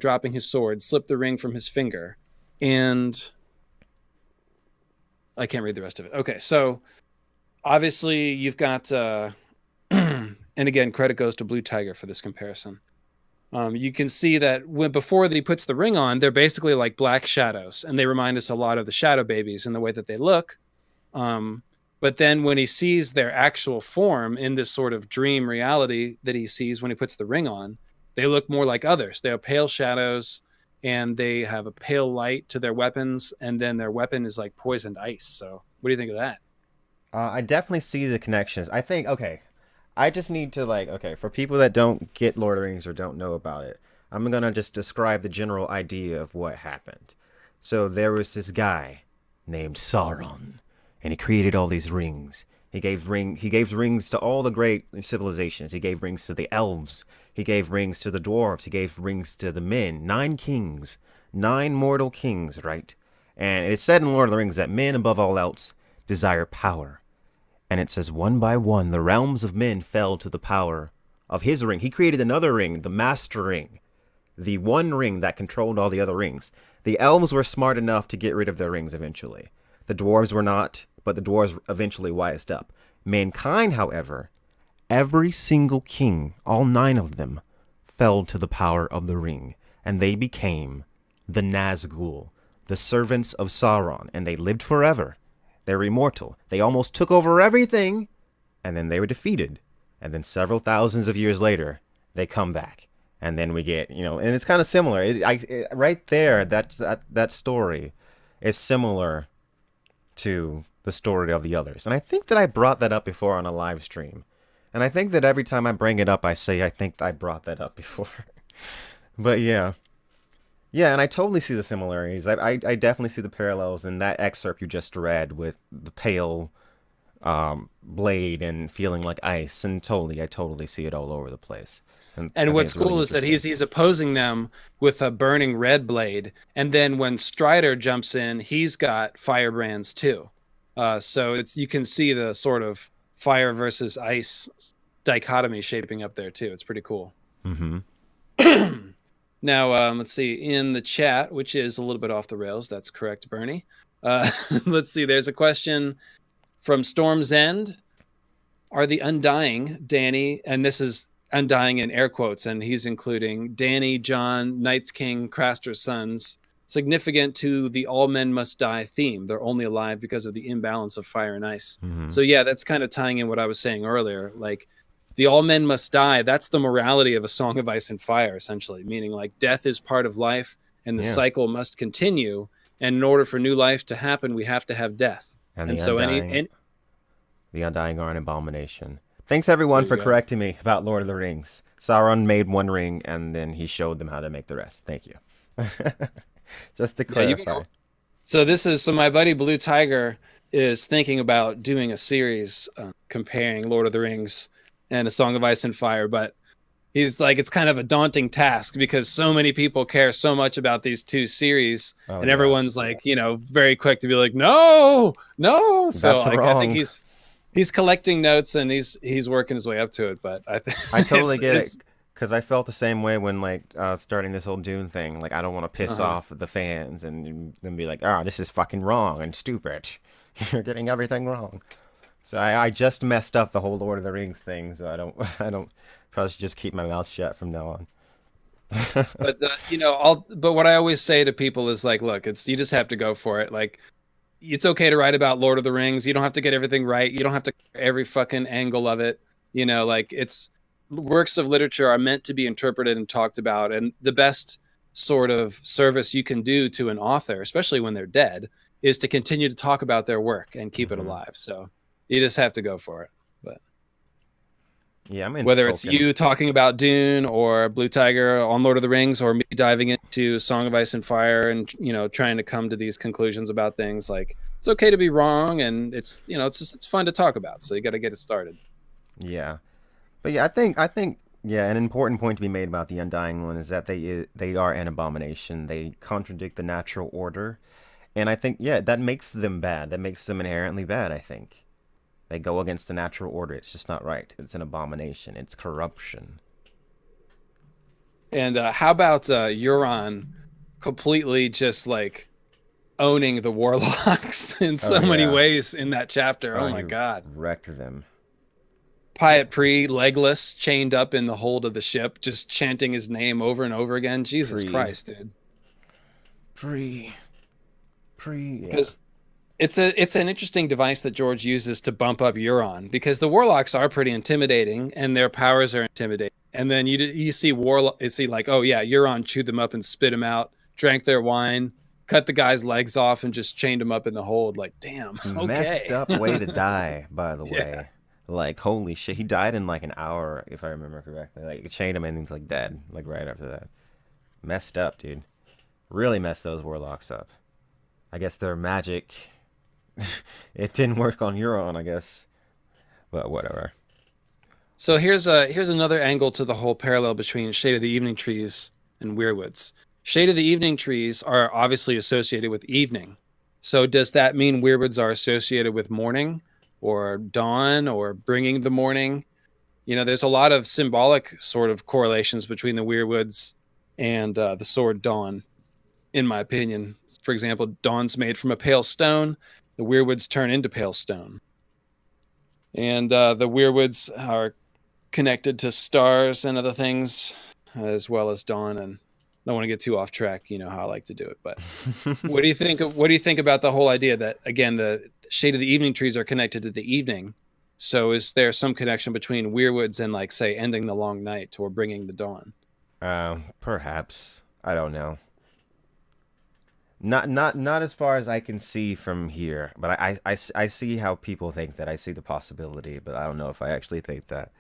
dropping his sword, slipped the ring from his finger. And I can't read the rest of it. Okay, so obviously you've got, and again, credit goes to Blue Tiger for this comparison. You can see that before he puts the ring on, they're basically like black shadows, and they remind us a lot of the shadow babies in the way that they look. But then when he sees their actual form in this sort of dream reality that he sees when he puts the ring on, they look more like others. They have pale shadows, and they have a pale light to their weapons, and then their weapon is like poisoned ice. So what do you think of that? I definitely see the connections. I think, okay, I just need to, for people that don't get Lord of the Rings or don't know about it, I'm going to just describe the general idea of what happened. So there was this guy named Sauron, and he created all these rings. He gave rings to all the great civilizations. He gave rings to the elves. He gave rings to the dwarves. He gave rings to the men. 9 kings. 9 mortal kings, right? And it is said in Lord of the Rings that men, above all else, desire power. And it says, one by one, the realms of men fell to the power of his ring. He created another ring, the Master Ring. The one ring that controlled all the other rings. The elves were smart enough to get rid of their rings eventually. The dwarves were not, but the dwarves eventually wised up. Mankind, however, every single king, all 9 of them, fell to the power of the ring. And they became the Nazgul, the servants of Sauron. And they lived forever. They're immortal. They almost took over everything, and then they were defeated. And then several thousands of years later, they come back. And then we get, and it's kind of similar. Right there, that story is similar to the story of the others. And I think that I brought that up before on a live stream. And I think that every time I bring it up, I say, I think I brought that up before. But yeah. Yeah, and I totally see the similarities. I definitely see the parallels in that excerpt you just read with the pale blade and feeling like ice. And I totally see it all over the place. And what's cool is that he's opposing them with a burning red blade. And then when Strider jumps in, he's got firebrands too. So you can see the sort of fire versus ice dichotomy shaping up there too. It's pretty cool. Mm-hmm. Now, let's see, in the chat, which is a little bit off the rails. That's correct, Bernie. Let's see, there's a question from Storm's End. Are the Undying, Danny, and this is Undying in air quotes, and he's including Danny, John, Night's King, Craster's sons, significant to the all men must die theme? They're only alive because of the imbalance of fire and ice. Mm-hmm. So yeah, that's kind of tying in what I was saying earlier. Like, the all men must die. That's the morality of A Song of Ice and Fire, essentially, meaning like death is part of life and the cycle must continue. And in order for new life to happen, we have to have death. And so the Undying are an abomination. Thanks everyone for correcting me about Lord of the Rings. Sauron made one ring and then he showed them how to make the rest. Thank you. Just to clarify. So my buddy Blue Tiger is thinking about doing a series comparing Lord of the Rings and A Song of Ice and Fire, but he's like, it's kind of a daunting task because so many people care so much about these 2 series, and everyone's like, very quick to be like, no. So I think he's collecting notes and he's working his way up to it. But I totally get it Because I felt the same way when like starting this whole Dune thing. Like I don't want to piss Uh-huh. off the fans and then be like, oh, this is fucking wrong and stupid. You're getting everything wrong. So I just messed up the whole Lord of the Rings thing. So I don't I don't probably should just keep my mouth shut from now on. But but what I always say to people is like, look, it's you just have to go for it. Like, it's okay to write about Lord of the Rings. You don't have to get everything right. You don't have to cover every fucking angle of it. Like it's works of literature are meant to be interpreted and talked about. And the best sort of service you can do to an author, especially when they're dead, is to continue to talk about their work and keep it Hmm. alive. So you just have to go for it. But Yeah, I'm into whether it's Tolkien. you talking about Dune or Blue Tiger on Lord of the Rings, or me diving into Song of Ice and Fire and trying to come to these conclusions about things, like it's okay to be wrong, and it's fun to talk about. So you got to get it started. Yeah, but yeah, I think yeah, an important point to be made about the Undying one is that they are an abomination. They contradict the natural order, and I think yeah, that makes them bad. That makes them inherently bad. I think they go against the natural order. It's just not right. It's an abomination. It's corruption. And how about Euron completely just like owning the warlocks in Oh so many yeah. ways in that chapter? Oh Oh, my he god. wrecked them. Pyat Pre, legless, chained up in the hold of the ship, just chanting his name over and over again. Jesus Pre, Christ, dude. pre, pre. Yeah. Because it's an interesting device that George uses to bump up Euron, because the warlocks are pretty intimidating and their powers are intimidating. And then you see like, oh yeah, Euron chewed them up and spit them out, drank their wine, cut the guy's legs off, and just chained him up in the hold. Like, damn, Messed okay. up way to die, by the Yeah. way. Like, holy shit. He died in like an hour, if I remember correctly. Like, it chained him and he's like dead, like right after that. Messed up, dude. Really messed those warlocks up. I guess their magic. It didn't work on Euron, I guess. But whatever. So here's another angle to the whole parallel between Shade of the Evening Trees and Weirwoods. Shade of the Evening Trees are obviously associated with evening. So does that mean Weirwoods are associated with morning or dawn or bringing the morning? There's a lot of symbolic sort of correlations between the Weirwoods and the sword Dawn, in my opinion. For example, Dawn's made from a pale stone. The Weirwoods turn into pale stone. And the Weirwoods are connected to stars and other things, as well as dawn. And I don't want to get too off track. You know how I like to do it. But what do you think? What do you think about the whole idea that, again, the shade of the evening trees are connected to the evening? So is there some connection between Weirwoods and, like, say, ending the long night or bringing the dawn? Perhaps. I don't know. Not as far as I can see from here, but I see how people think that. I see the possibility, but I don't know if I actually think that.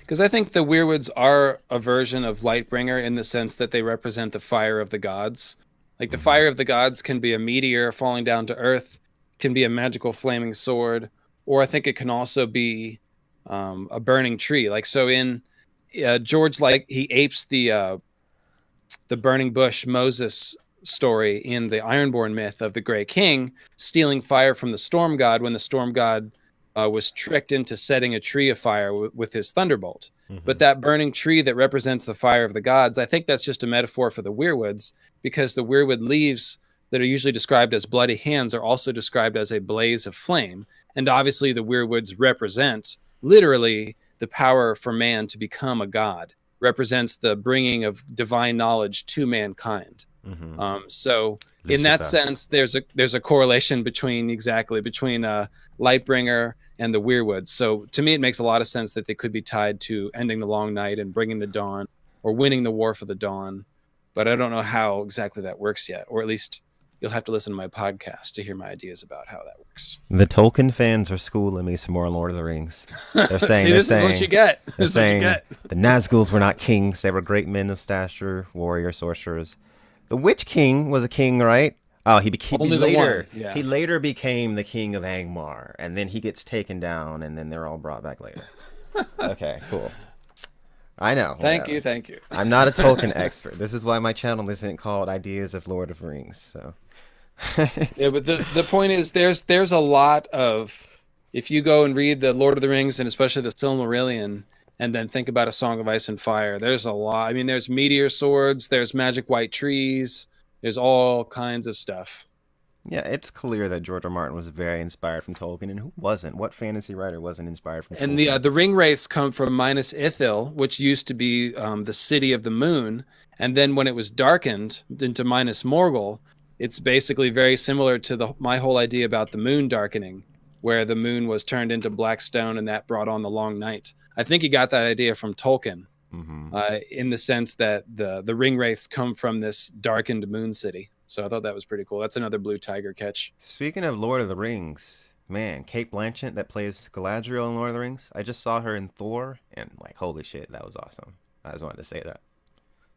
Because I think the Weirwoods are a version of Lightbringer in the sense that they represent the fire of the gods. Like, the Hmm. fire of the gods can be a meteor falling down to earth, can be a magical flaming sword, or I think it can also be a burning tree. Like, so in George, like, he apes the burning bush Moses story in the Ironborn myth of the Grey King, stealing fire from the storm god when the storm god was tricked into setting a tree afire with his thunderbolt. Hmm. But that burning tree that represents the fire of the gods, I think that's just a metaphor for the Weirwoods, because the Weirwood leaves that are usually described as bloody hands are also described as a blaze of flame. And obviously, the Weirwoods represent literally the power for man to become a god, represents the bringing of divine knowledge to mankind. Hmm. So in that Lucifer. sense, there's a correlation between Lightbringer and the Weirwoods. So to me, it makes a lot of sense that they could be tied to ending the long night and bringing the dawn, or winning the war for the dawn. But I don't know how exactly that works yet, or at least you'll have to listen to my podcast to hear my ideas about how that works. The Tolkien fans are schooling me some more on Lord of the Rings. They're saying See, they're this is what you saying get. they're This is what you saying get. the Nazguls were not kings. They were great men of stature, warrior, sorcerers. The Witch King was a king, right? Oh, Only the one. he Yeah. later became the king of Angmar, and then he gets taken down, and then they're all brought back later. Okay, cool. I know, Thank whatever. you. Thank you. I'm not a Tolkien expert. This is why my channel isn't called Ideas of Lord of Rings. So, Yeah, but the point is, there's a lot of, if you go and read the Lord of the Rings and especially the Silmarillion, and then think about A Song of Ice and Fire. There's a lot. I mean, there's meteor swords, there's magic white trees, there's all kinds of stuff. Yeah, it's clear that George R. Martin was very inspired from Tolkien, and who wasn't? What fantasy writer wasn't inspired from And the Tolkien? the ring wraiths come from Minas Ithil, which used to be the city of the moon. And then when it was darkened into Minas Morgul, it's basically very similar to my whole idea about the moon darkening, where the moon was turned into black stone, and that brought on the long night. I think he got that idea from Tolkien, in the sense that the ring wraiths come from this darkened moon city. So I thought that was pretty cool. That's another blue tiger catch. Speaking of Lord of the Rings, man, Kate Blanchett that plays Galadriel in Lord of the Rings, I just saw her in Thor, and like, holy shit, that was awesome. I just wanted to say that.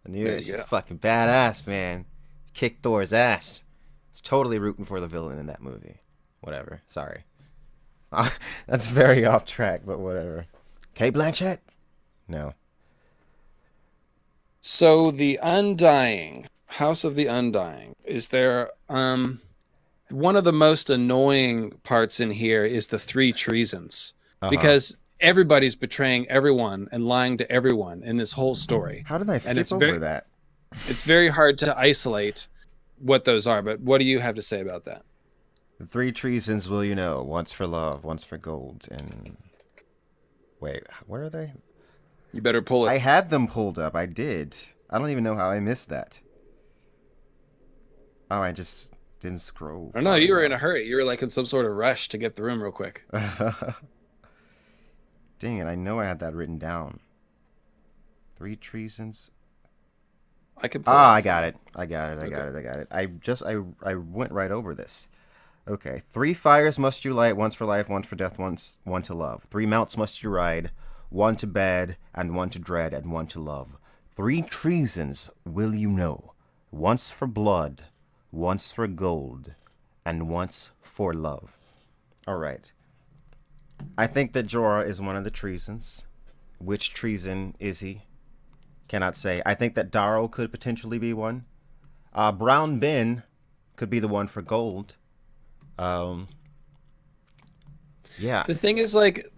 I knew it. She's fucking badass, man. Kicked Thor's ass. It's totally rooting for the villain in that movie. Whatever. Sorry. That's very off track, but whatever. Kate Blanchett? No. So the Undying, House of the Undying, is there one of the most annoying parts in here is the three treasons, because everybody's betraying everyone and lying to everyone in this whole story. How did I skip over that? It's very hard to isolate what those are, but what do you have to say about that? The three treasons will you know, once for love, once for gold, and... Wait, where are they? You better pull it. I had them pulled up, I did. I don't even know how I missed that. Oh, I just didn't scroll. Oh no, you were in a hurry. You were like in some sort of rush to get the room real quick. Dang it, I know I had that written down. Three treasons. I can pull I got it. I got it. I went right over this. Okay. 3 fires must you light, once for life, once for death, one to love. 3 mounts must you ride, one to bed, and one to dread, and one to love. 3 treasons will you know, once for blood, once for gold, and once for love. All right. I think that Jorah is one of the treasons. Which treason is he? Cannot say. I think that Darrow could potentially be one. Brown Ben could be the one for gold. Yeah. The thing is, like,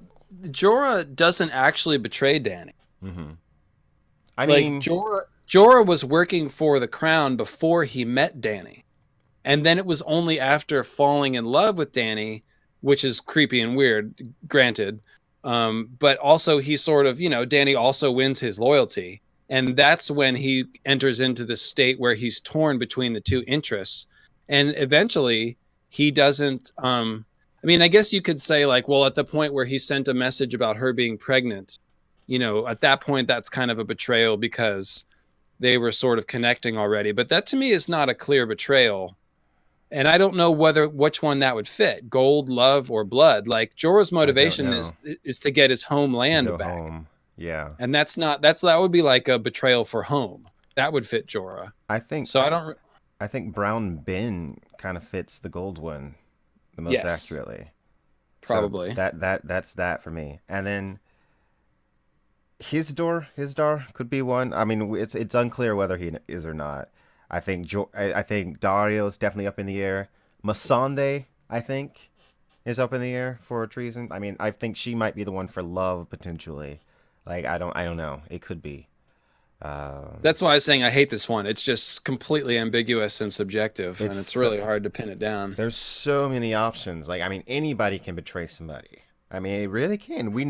Jorah doesn't actually betray Dany. I mean, Jorah was working for the crown before he met Dany. And then it was only after falling in love with Dany, which is creepy and weird, granted. But also he sort of, Dany also wins his loyalty. And that's when he enters into the state where he's torn between the two interests. And eventually he doesn't, I guess you could say, like, well, at the point where he sent a message about her being pregnant, at that point, that's kind of a betrayal because they were sort of connecting already. But that to me is not a clear betrayal. And I don't know which one that would fit, gold, love, or blood. Like, Jorah's motivation is to get his homeland back. Home. Yeah. And that would be like a betrayal for home. That would fit Jorah. I think so. I think Brown Ben kind of fits the gold one the most accurately. Probably. So that's that for me. And then Hisdar could be one. I mean, it's unclear whether he is or not. I think Dario's definitely up in the air. Missandei, I think, is up in the air for treason. I mean, I think she might be the one for love potentially. Like, I don't know. It could be. That's why I was saying I hate this one. It's just completely ambiguous and subjective, and it's really hard to pin it down. There's so many options. Like, I mean, anybody can betray somebody. I mean, it really can. You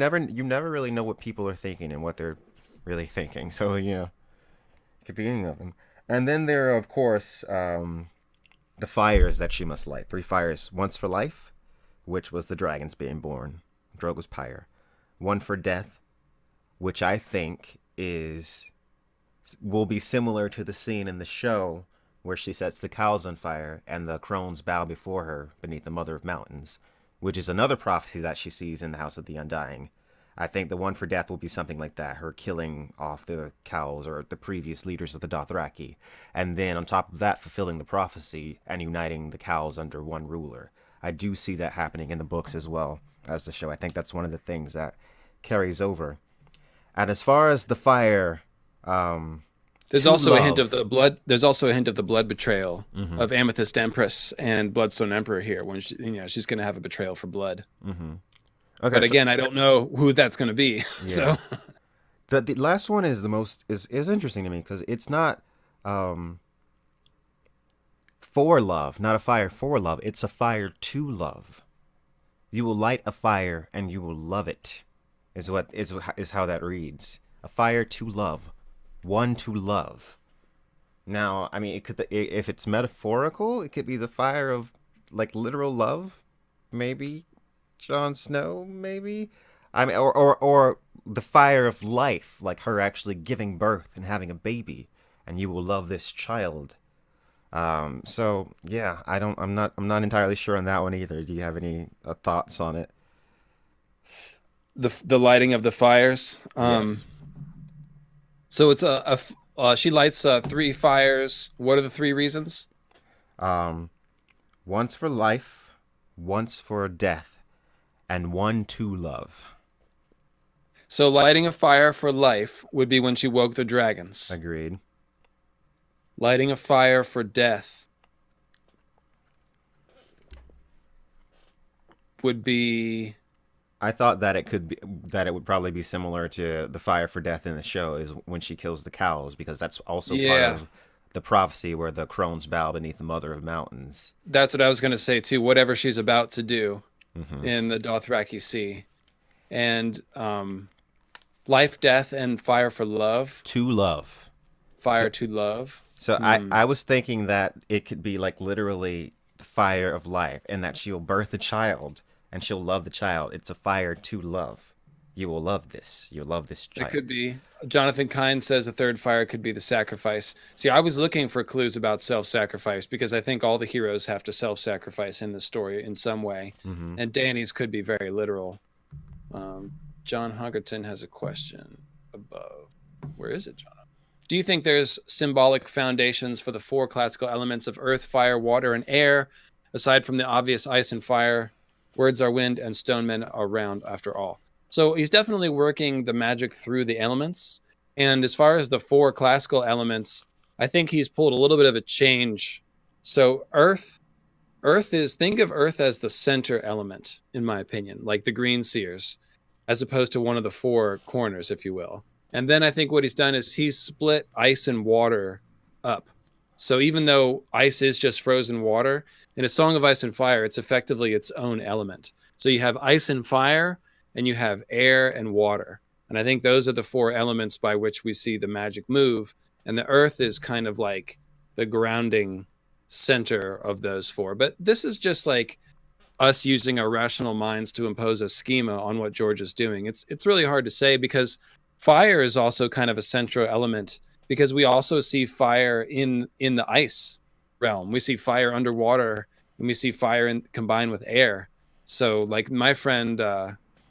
never really know what people are thinking and what they're really thinking. So, it could be any of them. And then there are, of course, the fires that she must light. 3 fires. Once for life, which was the dragons being born. Drogo's pyre. 1 for death, which I think will be similar to the scene in the show where she sets the cows on fire and the crones bow before her beneath the Mother of Mountains, which is another prophecy that she sees in the House of the Undying. I think the 1 for death will be something like that, her killing off the cows or the previous leaders of the Dothraki, and then on top of that, fulfilling the prophecy and uniting the cows under one ruler. I do see that happening in the books as well as the show. I think that's one of the things that carries over. And as far as the fire, there's also a hint of the blood. There's also a hint of the blood betrayal of Amethyst Empress and Bloodstone Emperor here. When she's going to have a betrayal for blood. Okay, but again, I don't know who that's going to be. Yeah. So The last one is the most is interesting to me because it's not um for love, not a fire for love. It's a fire to love. You will light a fire and you will love it. Is how that reads. A fire to love, one to love. Now, I mean, it could if it's metaphorical, it could be the fire of like literal love, maybe Jon Snow, maybe. I mean, or the fire of life, like her actually giving birth and having a baby, and you will love this child. So yeah, I'm not entirely sure on that one either. Do you have any thoughts on it? The lighting of the fires. Yes. So it's she lights three fires. What are the three reasons? Um, once for life, once for death, and one to love. So lighting a fire for life would be when she woke the dragons. Agreed. Lighting a fire for death would be I thought that it would probably be similar to the fire for death in the show is when she kills the cows because that's also part yeah. of the prophecy where the crones bow beneath the mother of mountains. That's what I was going to say too. Whatever she's about to do Hmm. in the Dothraki Sea, and life, death, and fire for love. To love. Fire So to love. so Hmm. I was thinking that it could be like literally the fire of life and that she'll birth a child and she'll love the child. It's a fire to love. You will love this. You'll love this It could child. be. Jonathan Kind says the third fire could be the sacrifice. See, I was looking for clues about self-sacrifice because I think all the heroes have to self-sacrifice in the story in some way, Hmm. and Danny's could be very literal. Um, John Hungerton has a question above. Where is it, John? Do you think there's symbolic foundations for the four classical elements of earth, fire, water, and air, aside from the obvious ice and fire? Words are wind, and stone men are round, after all. So he's definitely working the magic through the elements. And as far as the four classical elements, I think he's pulled a little bit of a change. So Earth is, think of Earth as the center element, in my opinion, like the green seers, as opposed to one of the four corners, if you will. And then I think what he's done is he's split ice and water up. So even though ice is just frozen water, in A Song of Ice and Fire, it's effectively its own element. So you have ice and fire, and you have air and water. And I think those are the four elements by which we see the magic move. And the earth is kind of like the grounding center of those four. But this is just like us using our rational minds to impose a schema on what George is doing. It's really hard to say because fire is also kind of a central element because we also see fire in the ice realm. We see fire underwater and we see fire combined with air. So like my friend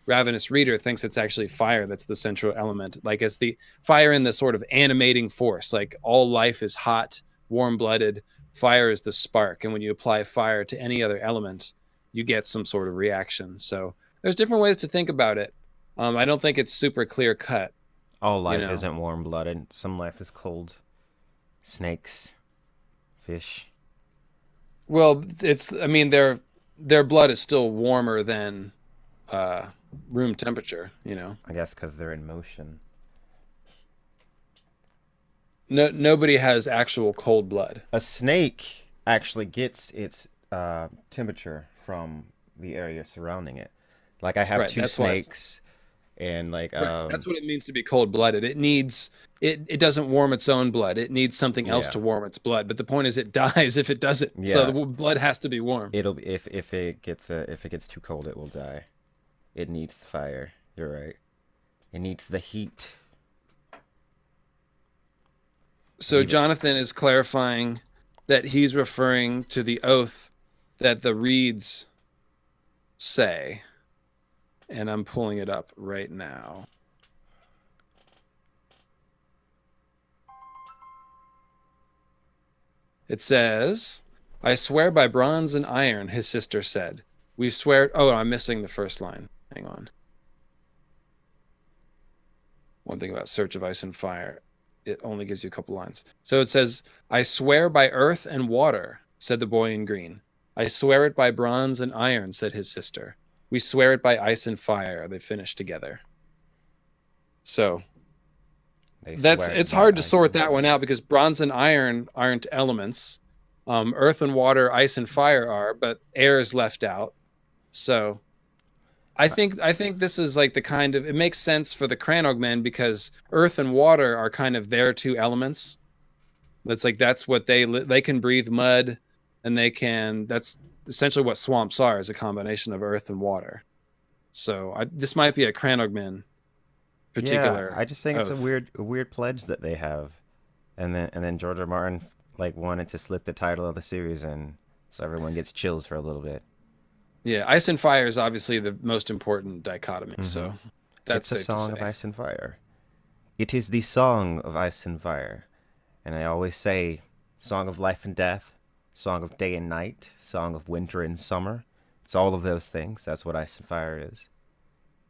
Ravenous Reader thinks it's actually fire that's the central element. Like it's the fire in the sort of animating force. Like all life is hot, warm-blooded. Fire is the spark, and when you apply fire to any other element, you get some sort of reaction. So there's different ways to think about it. I don't think it's super clear cut, All you life know. isn't warm blooded. Some life is cold. Snakes, fish. Well, it's I mean their blood is still warmer than uh, room temperature. You know, I guess because they're in motion. nobody has actual cold blood. A snake actually gets its temperature from the area surrounding it. Like I have Right. two That's why it's snakes, and like right. That's what it means to be cold blooded. It needs it doesn't warm its own blood. It needs something else yeah, to warm its blood. But the point is, it dies if it doesn't. So yeah. the blood has to be warm. It'll if it gets too cold, it will die. It needs the fire. You're right. It needs the heat. So Even Jonathan is clarifying that he's referring to the oath that the reeds say, and I'm pulling it up right now. It says, "I swear by bronze and iron," his sister said. "We swear." Oh, I'm missing the first line. Hang on. One thing about Search of Ice and Fire, it only gives you a couple lines. So it says, "I swear by earth and water," said the boy in green. "I swear it by bronze and iron," said his sister. "We swear it by ice and fire," they finished together. So They That's swear it's by hard to ice sort and that one fire. out because bronze and iron aren't elements. Earth and water, ice and fire are, but air is left out. So I think this is like the kind of, it makes sense for the Cranogmen because earth and water are kind of their two elements. That's what they can breathe mud, and that's essentially what swamps are, is a combination of earth and water. So this might be a Cranogman Yeah, particular I just think it's oath. a weird pledge that they have, and then George R. R. Martin like wanted to slip the title of the series in, so everyone gets chills for a little bit. Yeah, ice and fire is obviously the most important dichotomy, Hmm. so that's It's a safe to song of say. ice and fire. It is the song of ice and fire, and I always say, song of life and death, song of day and night, song of winter and summer. It's all of those things. That's what ice and fire is.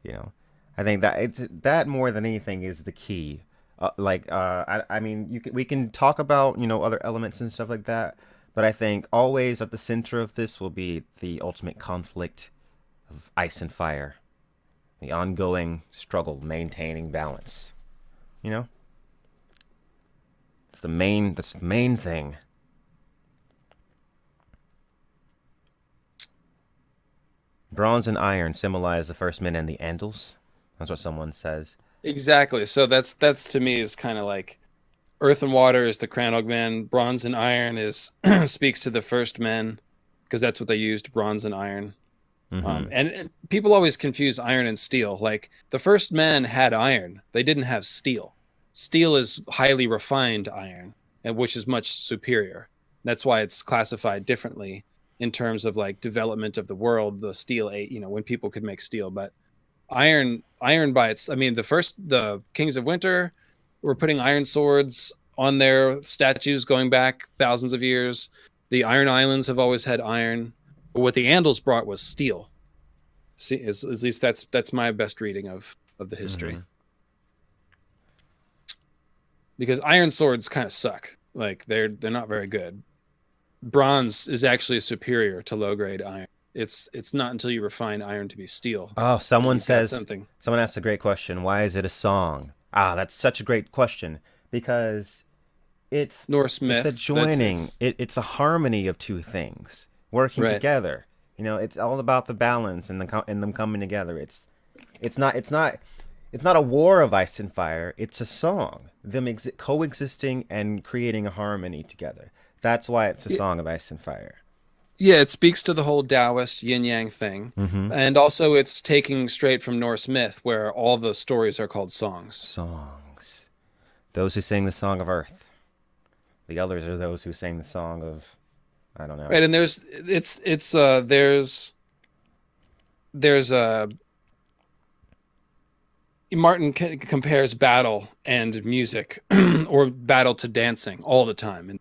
You know, I think that it's that more than anything is the key. I mean, we can talk about other elements and stuff like that, but I think always at the center of this will be the ultimate conflict of ice and fire, the ongoing struggle maintaining balance. You know, that's the main thing. Bronze and iron symbolize the first men and the Andals. That's what someone says. Exactly. So that's to me is kind of like earth and water is the Cranogman, bronze and iron is speaks to the first men because that's what they used, bronze and iron. Mm-hmm. And people always confuse iron and steel. Like the first men had iron, they didn't have steel. Steel is highly refined iron, and which is much superior. That's why it's classified differently in terms of like development of the world. The steel, when people could make steel, but iron by its, I mean, the kings of winter were putting iron swords on their statues going back thousands of years. The Iron Islands have always had iron, but what the Andals brought was steel. See, at least that's my best reading of the history, Mm-hmm. because iron swords kind of suck. Like they're not very good. Bronze is actually superior to low grade iron. It's not until you refine iron to be steel Oh, that you've got something. someone asked a great question. Why is it a song? Ah, that's such a great question because it's Norse it's a myth. That's joining. it's It's a harmony of two things working right. together. It's all about the balance and and them coming together. It's not it's not it's not a war of ice and fire. It's a song. Them coexisting and creating a harmony together. That's why it's a song of ice and fire. Yeah, it speaks to the whole Taoist yin yang thing. Mm-hmm. And also, it's taking straight from Norse myth, where all the stories are called songs. Songs. Those who sing the song of earth. The others are those who sing the song of, I don't know. Right. And there's Martin compares battle and music or battle to dancing all the time.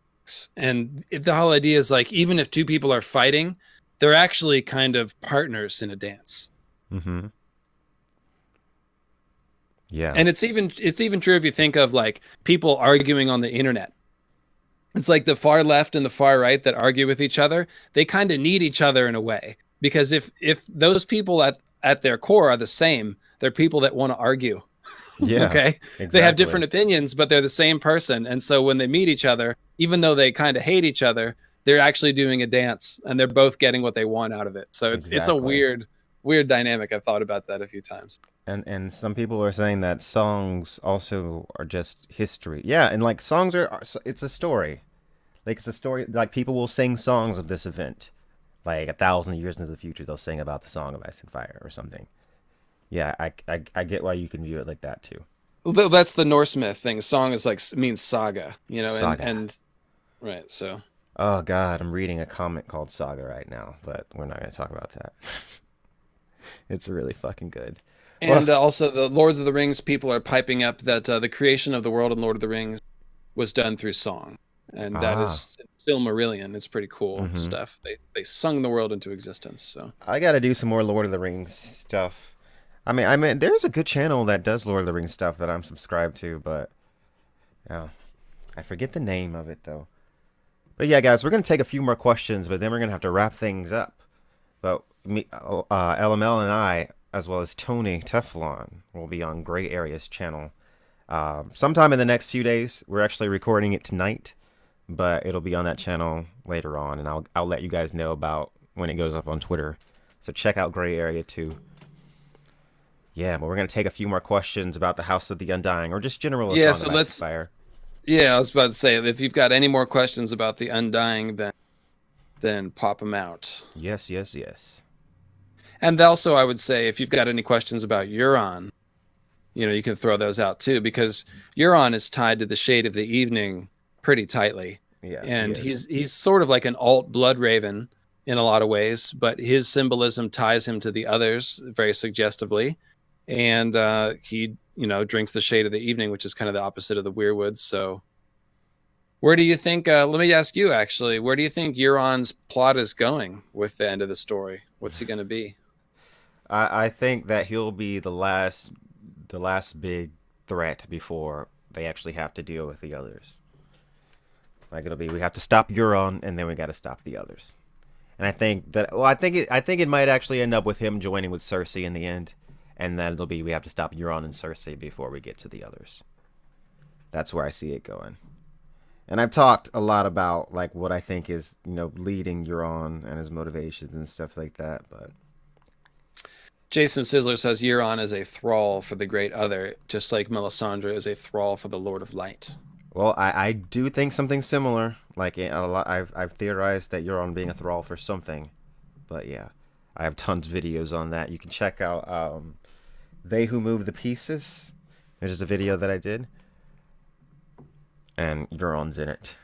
And the whole idea is like, even if two people are fighting, they're actually kind of partners in a dance. Mm-hmm. Yeah. And it's even true if you think of like people arguing on the internet. It's like the far left and the far right that argue with each other. They kind of need each other in a way, because if those people at their core are the same, they're people that want to argue. Yeah. Okay, they have Exactly. different opinions, but they're the same person, and so when they meet each other, even though they kind of hate each other, they're actually doing a dance, and they're both getting what they want out of it. So it's a Exactly. weird dynamic. I've thought about that a few times. And some people are saying that songs also are just history. Yeah, and like songs it's a story. Like it's a story. Like people will sing songs of this event. Like 1,000 years into the future, they'll sing about the song of ice and fire or something. Yeah, I get why you can view it like that too. That's the Norse myth thing. Song is like means saga, and Saga. right. So Oh God, I'm reading a comic called Saga right now, but we're not going to talk about that. It's really fucking good. Well, and also the Lords of the Rings people are piping up that the creation of the world in Lord of the Rings was done through song, and that ah, is Silmarillion. It's pretty cool mm-hmm. stuff. They sung the world into existence. So I got to do some more Lord of the Rings stuff. I mean, there's a good channel that does Lord of the Rings stuff that I'm subscribed to, but oh, I forget the name of it though. But yeah, guys, we're gonna take a few more questions, but then we're gonna have to wrap things up. But LML and I, as well as Tony Teflon, will be on Gray Area's channel Sometime in the next few days. We're actually recording it tonight, but it'll be on that channel later on, and I'll let you guys know about when it goes up on Twitter. So check out Gray Area too. Yeah, but we're gonna take a few more questions about the House of the Undying, or just general Yeah, Song so of Ice and let's. Fire. Yeah, I was about to say, if you've got any more questions about the Undying, then pop them out. Yes, yes, yes. And also, I would say, if you've got any questions about Euron, you can throw those out too, because Euron is tied to the Shade of the Evening pretty tightly, Yeah, he and is. he's sort of like an alt Blood Raven in a lot of ways, but his symbolism ties him to the others very suggestively, and he drinks the Shade of the Evening, which is kind of the opposite of the Weirwoods. So, where do you think? Let me ask you actually, where do you think Euron's plot is going with the end of the story? What's he going to be? I think that he'll be the last big threat before they actually have to deal with the others. Like it'll be we have to stop Euron and then we got to stop the others. And I think that I think it might actually end up with him joining with Cersei in the end, and then it'll be we have to stop Euron and Cersei before we get to the others. That's where I see it going. And I've talked a lot about like what I think is leading Euron and his motivations and stuff like that, but Jason Sizzler says Euron is a thrall for the Great Other, just like Melisandre is a thrall for the Lord of Light. well, I do think something similar. Like a lot, I've theorized that Euron being a thrall for something, but yeah, I have tons of videos on that. You can check out "They Who Move the Pieces," which is a video that I did, and Euron's in it.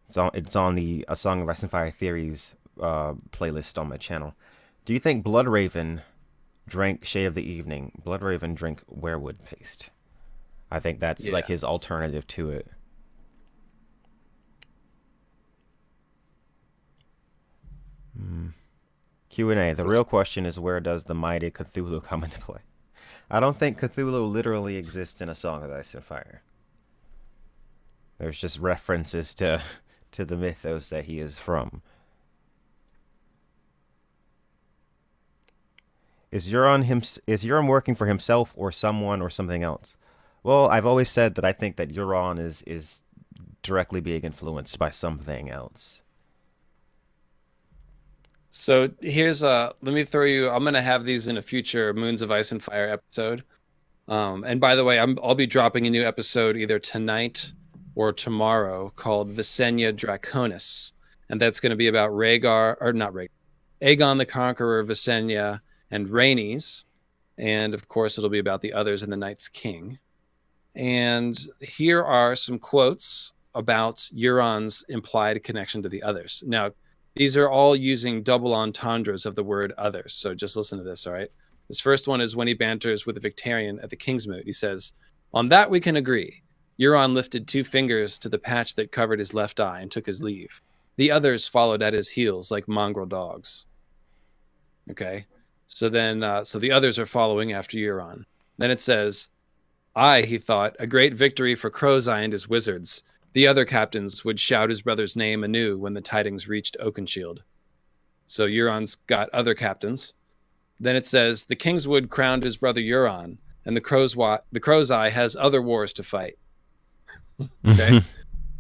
It's on the A Song of Ice and Fire Theories playlist on my channel. Do you think Bloodraven drank Shade of the Evening? Bloodraven drank werewood paste. I think that's like his alternative to it. Q&A. The real question is, where does the mighty Cthulhu come into play? I don't think Cthulhu literally exists in A Song of Ice and Fire. There's just references to the mythos that he is from. Is Euron working for himself or someone or something else? Well, I've always said that I think that Euron is directly being influenced by something else. So here's let me throw you. I'm gonna have these in a future Moons of Ice and Fire episode. And by the way, I'll be dropping a new episode either tonight or tomorrow called Visenya Draconis, and that's going to be about Rhaegar, or not Rhaegar, Aegon the Conqueror, Visenya, and Rhaenys, and of course it'll be about the others and the Night's King. And here are some quotes about Euron's implied connection to the others. Now, these are all using double entendres of the word others, so just listen to this, all right? This first one is when he banters with the Victarion at the Kingsmoot. He says, "On that we can agree. Euron lifted 2 fingers to the patch that covered his left eye and took his leave. The others followed at his heels like mongrel dogs." Okay, so then, so the others are following after Euron. Then it says, "I," he thought, "a great victory for Crow's Eye and his wizards. The other captains would shout his brother's name anew when the tidings reached Oakenshield." So Euron's got other captains. Then it says, "The Kingswood crowned his brother Euron, and the Crow's Eye has other wars to fight." Okay.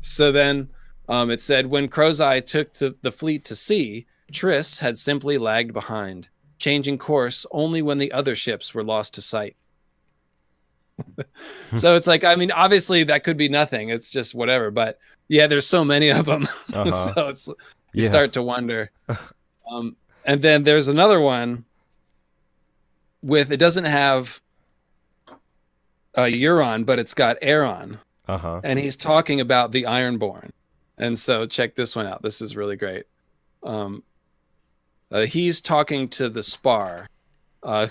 So then it said, "When Crow's Eye took to the fleet to sea, Triss had simply lagged behind, changing course only when the other ships were lost to sight." So it's like, I mean, obviously that could be nothing. It's just whatever. But yeah, there's so many of them. So it's you start to wonder. And then there's another one with, it doesn't have Euron, but it's got Aeron. And he's talking about the Ironborn. And so check this one out. This is really great. He's talking to the Spar,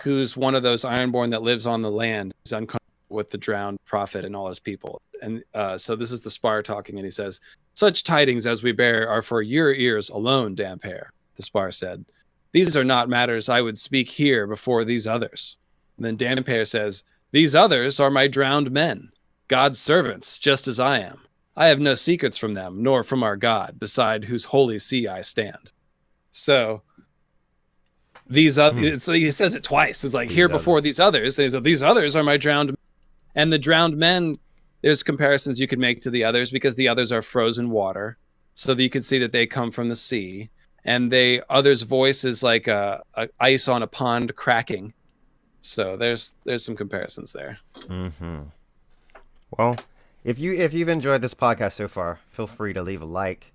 who's one of those Ironborn that lives on the land. He's uncomfortable with the drowned prophet and all his people. And so this is the Spar talking, and he says, "Such tidings as we bear are for your ears alone, Damphair," the Spar said. "These are not matters I would speak here before these others." And then Damphair says, "These others are my drowned men, God's servants, just as I am. I have no secrets from them, nor from our God, beside whose holy sea I stand." So these he says it twice. It's like, here before these others. And he said, these others are my drowned men. And the drowned men, there's comparisons you could make to the others, because the others are frozen water, so that you can see that they come from the sea. And others' voice is like a ice on a pond cracking. So there's some comparisons there. Mm-hmm. Well, if you've enjoyed this podcast so far, feel free to leave a like.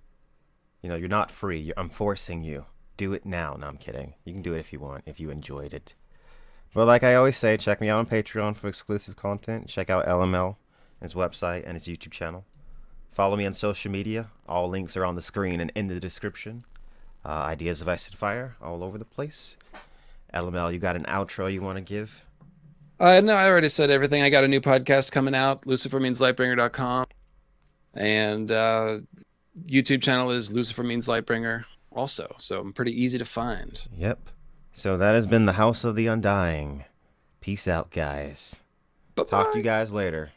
You're not free. I'm forcing you. Do it now. No, I'm kidding. You can do it if you want, if you enjoyed it. But like I always say, check me out on Patreon for exclusive content. Check out LML, his website, and his YouTube channel. Follow me on social media. All links are on the screen and in the description. Ideas of Ice and Fire all over the place. LML, you got an outro you want to give? No, I already said everything. I got a new podcast coming out, lucifermeanslightbringer.com. And YouTube channel is Lucifer Means Lightbringer also. So I'm pretty easy to find. Yep. So that has been the House of the Undying. Peace out, guys. Bye-bye. Talk to you guys later.